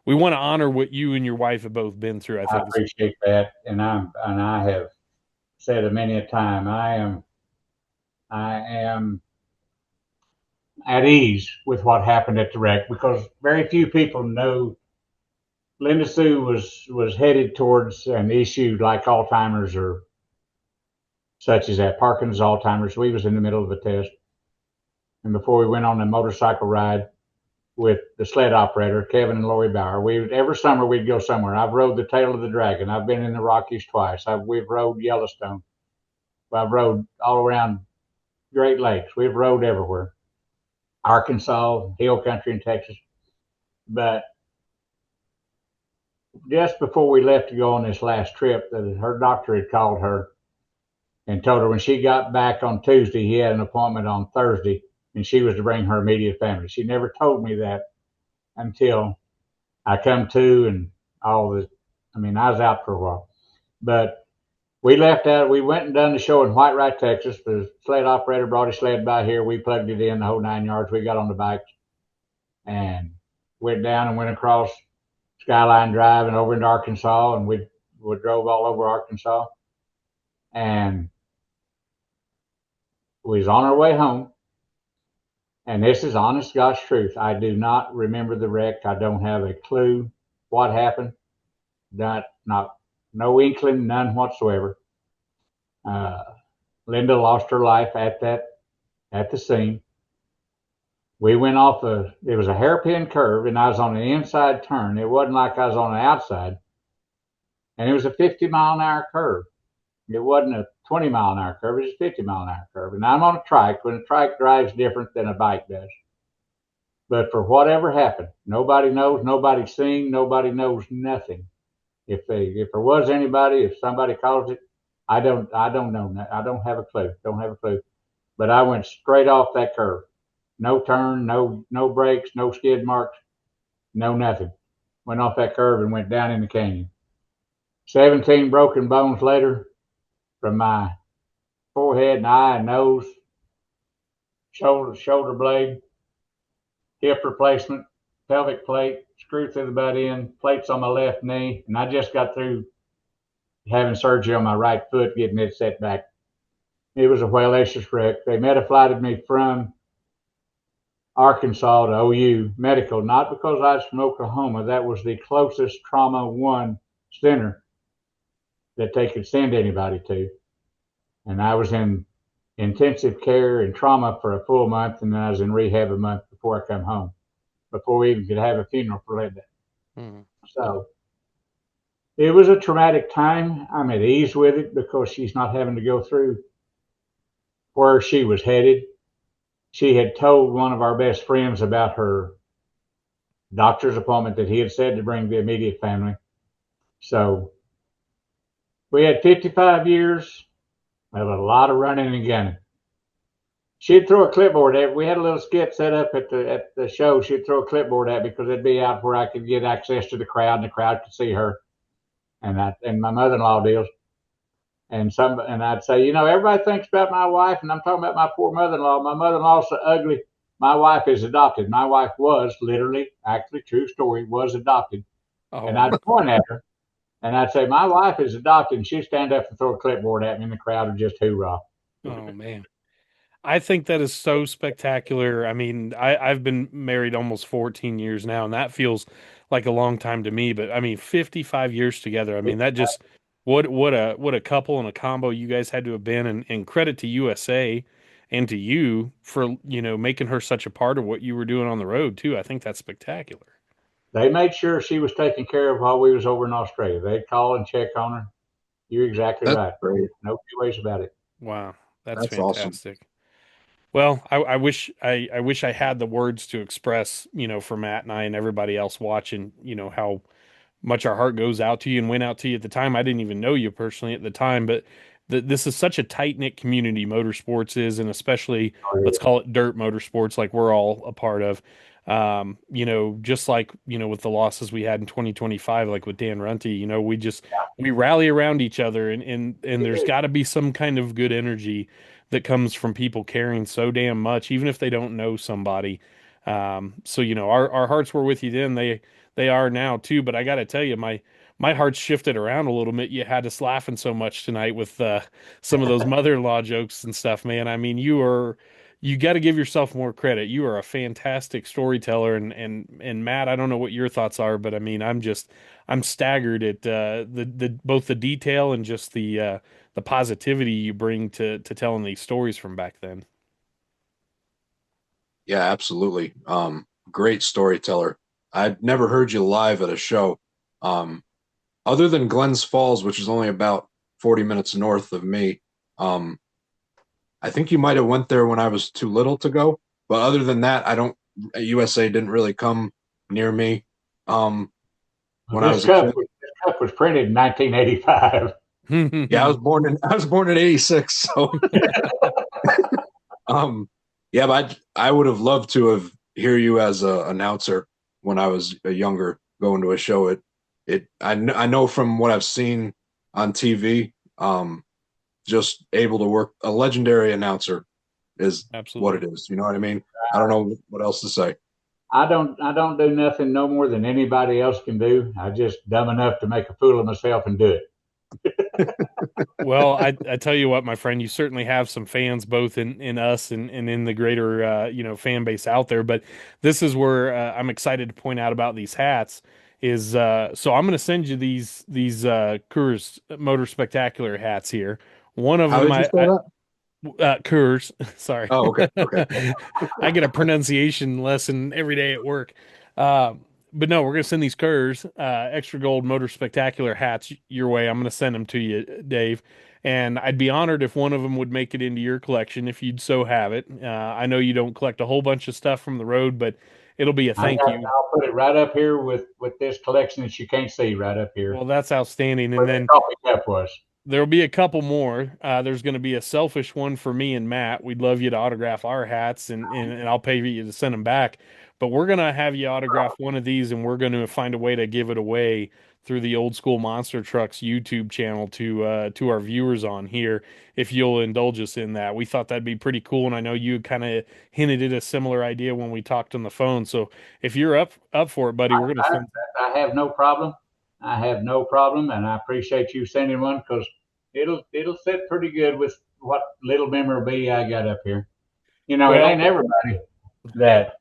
want to honor what you and your wife have both been through. I think I appreciate that. And I have said it many a time, I am at ease with what happened at the wreck, because very few people know Linda Sue was headed towards an issue like Alzheimer's or such as that, Parkinson's, Alzheimer's. We was in the middle of a test. And before we went on a motorcycle ride with the sled operator, Kevin and Lori Bauer, every summer we'd go somewhere. I've rode the Tail of the Dragon. I've been in the Rockies twice. We've rode Yellowstone. I've rode all around Great Lakes. We've rode everywhere. Arkansas, hill country in Texas. But just before we left to go on this last trip, her doctor had called her and told her when she got back on Tuesday, he had an appointment on Thursday, and she was to bring her immediate family. She never told me that until I come to, and all this. I was out for a while. But we left out. We went and done the show in Whitewright, Texas. The sled operator brought his sled by here. We plugged it in, the whole 9 yards. We got on the bike and went down and went across Skyline Drive and over into Arkansas, and we drove all over Arkansas. And we was on our way home. And this is honest God's truth. I do not remember the wreck. I don't have a clue what happened. Not no inkling, none whatsoever. Linda lost her life at the scene. We went off it was a hairpin curve, and I was on the inside turn. It wasn't like I was on the outside, and it was a 50-mile-an-hour curve. It wasn't a 20-mile-an-hour curve. It was a 50-mile-an-hour curve. And I'm on a trike. When a trike drives different than a bike does. But for whatever happened, nobody knows. Nobody's seen. Nobody knows nothing. If there was anybody, if somebody caused it, I don't know. I don't have a clue. Don't have a clue. But I went straight off that curve. No turn, no brakes, no skid marks, no nothing. Went off that curve and went down in the canyon. 17 broken bones later, from my forehead and eye and nose, shoulder blade, hip replacement, pelvic plate, screw through the butt end, plates on my left knee, and I just got through having surgery on my right foot, getting it set back. It was a hellacious wreck. They metaflighted me from Arkansas to OU Medical, not because I was from Oklahoma. That was the closest trauma one center that they could send anybody to. And I was in intensive care and trauma for a full month, and then I was in rehab a month before I come home, before we even could have a funeral for Linda. Mm-hmm. So it was a traumatic time. I'm at ease with it because she's not having to go through where she was headed. She had told one of our best friends about her doctor's appointment that he had said to bring the immediate family. So we had 55 years of a lot of running and gunning. She'd throw a clipboard at. We had a little skit set up at the show. She'd throw a clipboard at because it'd be out where I could get access to the crowd, and the crowd could see her. And my mother-in-law deals. And I'd say, everybody thinks about my wife, and I'm talking about my poor mother-in-law. My mother-in-law's so ugly. My wife is adopted. My wife was literally, actually, true story, was adopted. Oh. And I'd point at her, and I'd say, my wife is adopted, and she'd stand up and throw a clipboard at me, and the crowd would just hoorah. Oh, man. I think that is so spectacular. I mean, I've been married almost 14 years now, and that feels like a long time to me. But, 55 years together. I mean, that just... What a couple and a combo you guys had to have been, and credit to USA and to you for making her such a part of what you were doing on the road too. I think that's spectacular. They made sure she was taken care of while we was over in Australia. They'd call and check on her. You're exactly right. Great. No two ways about it. Wow, that's fantastic. Awesome. Well, I wish I had the words to express for Matt and I and everybody else watching how much our heart goes out to you and went out to you at the time. I didn't even know you personally at the time, but this is such a tight-knit community, motorsports is, and especially, let's call it dirt motorsports, like we're all a part of. Just like, with the losses we had in 2025, like with Dan Runty, we rally around each other, and there's got to be some kind of good energy that comes from people caring so damn much, even if they don't know somebody. Our hearts were with you then. They are now too, but I got to tell you, my heart's shifted around a little bit. You had us laughing so much tonight with some of those mother-in-law jokes and stuff, man. I mean, you got to give yourself more credit. You are a fantastic storyteller, and Matt, I don't know what your thoughts are, but I mean, I'm staggered at both the detail and just the positivity you bring to telling these stories from back then. Yeah, absolutely. Great storyteller. I'd never heard you live at a show. Other than Glens Falls, which is only about 40 minutes north of me. I think you might have went there when I was too little to go. But other than that, USA didn't really come near me. When this cup was printed in 1985. Yeah, I was born in 86. So, yeah, but I would have loved to have hear you as an announcer when I was younger, going to a show. I know from what I've seen on TV, just able to work a legendary announcer is absolutely what it is. You know what I mean? I don't know what else to say. I don't do nothing no more than anybody else can do. I just dumb enough to make a fool of myself and do it. Well, I tell you what, my friend, you certainly have some fans both in us and in the greater fan base out there. But this is where I'm excited to point out about these hats is so I'm going to send you these Coors Motor Spectacular hats here. One of How them did you spell that? Coors. Sorry. Oh, okay. Okay. I get a pronunciation lesson every day at work. But no, we're going to send these Coors extra gold Motor Spectacular hats your way. I'm going to send them to you, Dave. And I'd be honored if one of them would make it into your collection if you'd so have it. I know you don't collect a whole bunch of stuff from the road, but it'll be a thank you. I'll put it right up here with this collection that you can't see right up here. Well, that's outstanding. And Where then the coffee cup was. there'll be a couple more. There's going to be a selfish one for me and Matt. We'd love you to autograph our hats, and I'll pay you to send them back. But we're going to have you autograph one of these, and we're going to find a way to give it away through the Old School Monster Trucks YouTube channel to our viewers on here, if you'll indulge us in that. We thought that'd be pretty cool, and I know you kind of hinted at a similar idea when we talked on the phone. So if you're up for it, buddy, we're going to send. I have no problem. I have no problem, and I appreciate you sending one because it'll fit pretty good with what little memorabilia I got up here. You know, Well, it ain't everybody that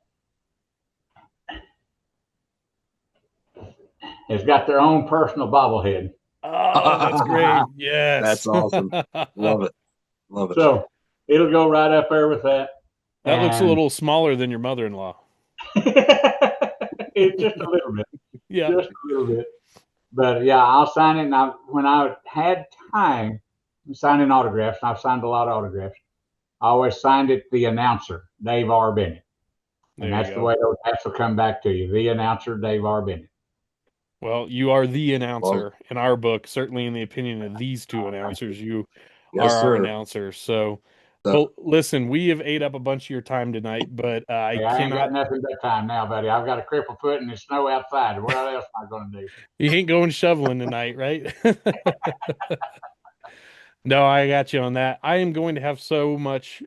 has got their own personal bobblehead. Oh, that's great. Yes. That's awesome. Love it. Love it. So it'll go right up there with that. That looks a little smaller than your mother-in-law. It's just a little bit. Yeah. Just a little bit. But yeah, I'll sign it. And when I had time signing autographs, and I've signed a lot of autographs, I always signed it the announcer, Dave R. Bennett. And that's the way those hats will come back to you. The announcer, Dave R. Bennett. Well, you are the announcer in our book, certainly in the opinion of these two announcers. You Yes, are our sir. announcer. So, well, listen, we have ate up a bunch of your time tonight, but I ain't got nothing but time now, buddy. I've got a crippled foot and it's snow outside. What else am I going to do? You ain't going shoveling tonight, right? No, I got you on that. I am going to have so much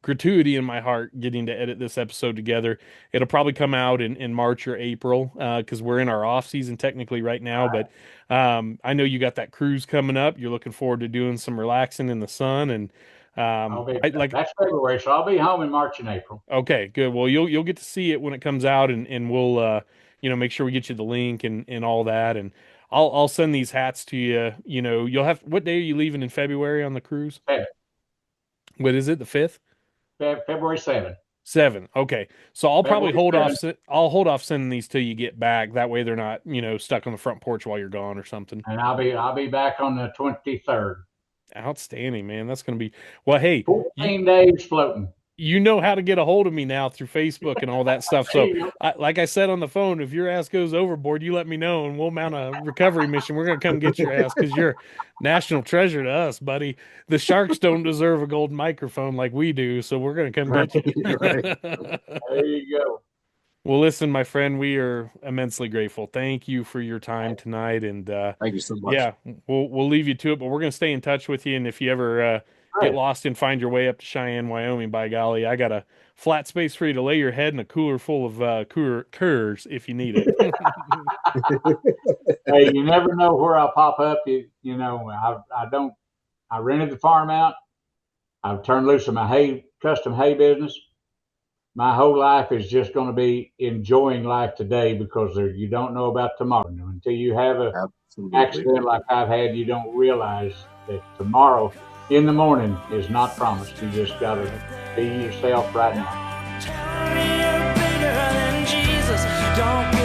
gratuity in my heart getting to edit this episode together. It'll probably come out in March or April because we're in our off season technically right now. But I know you got that cruise coming up. You're looking forward to doing some relaxing in the sun, and that's February, so I'll be home in March and April. Okay, good. Well, you'll get to see it when it comes out, and we'll make sure we get you the link and all that, and I'll send these hats to you. You know, you'll have, what day are you leaving in February on the cruise? 7th. What is it? The 5th? February 7th. 7. Okay. So I'll probably hold 7th. off. I'll hold off sending these till you get back. That way they're not, stuck on the front porch while you're gone or something. And I'll be back on the 23rd. Outstanding, man. That's going to be, well, hey, 14 days floating. You know how to get a hold of me now through Facebook and all that stuff. So, like I said on the phone, if your ass goes overboard, you let me know, and we'll mount a recovery mission. We're going to come get your ass because you're national treasure to us, buddy. The Sharks don't deserve a gold microphone like we do, so we're going to come get you. There you go. Well, listen, my friend, we are immensely grateful. Thank you for your time tonight, and thank you so much. Yeah, we'll leave you to it, but we're going to stay in touch with you, and if you ever get lost and find your way up to Cheyenne, Wyoming, by golly, I got a flat space for you to lay your head in a cooler full of Coors if you need it. Hey, you never know where I'll pop up. I rented the farm out. I've turned loose of my custom hay business. My whole life is just going to be enjoying life today because you don't know about tomorrow. Until you have an accident like I've had, you don't realize that tomorrow in the morning is not promised. You just got to be yourself right now. Tell me you're bigger than Jesus. Don't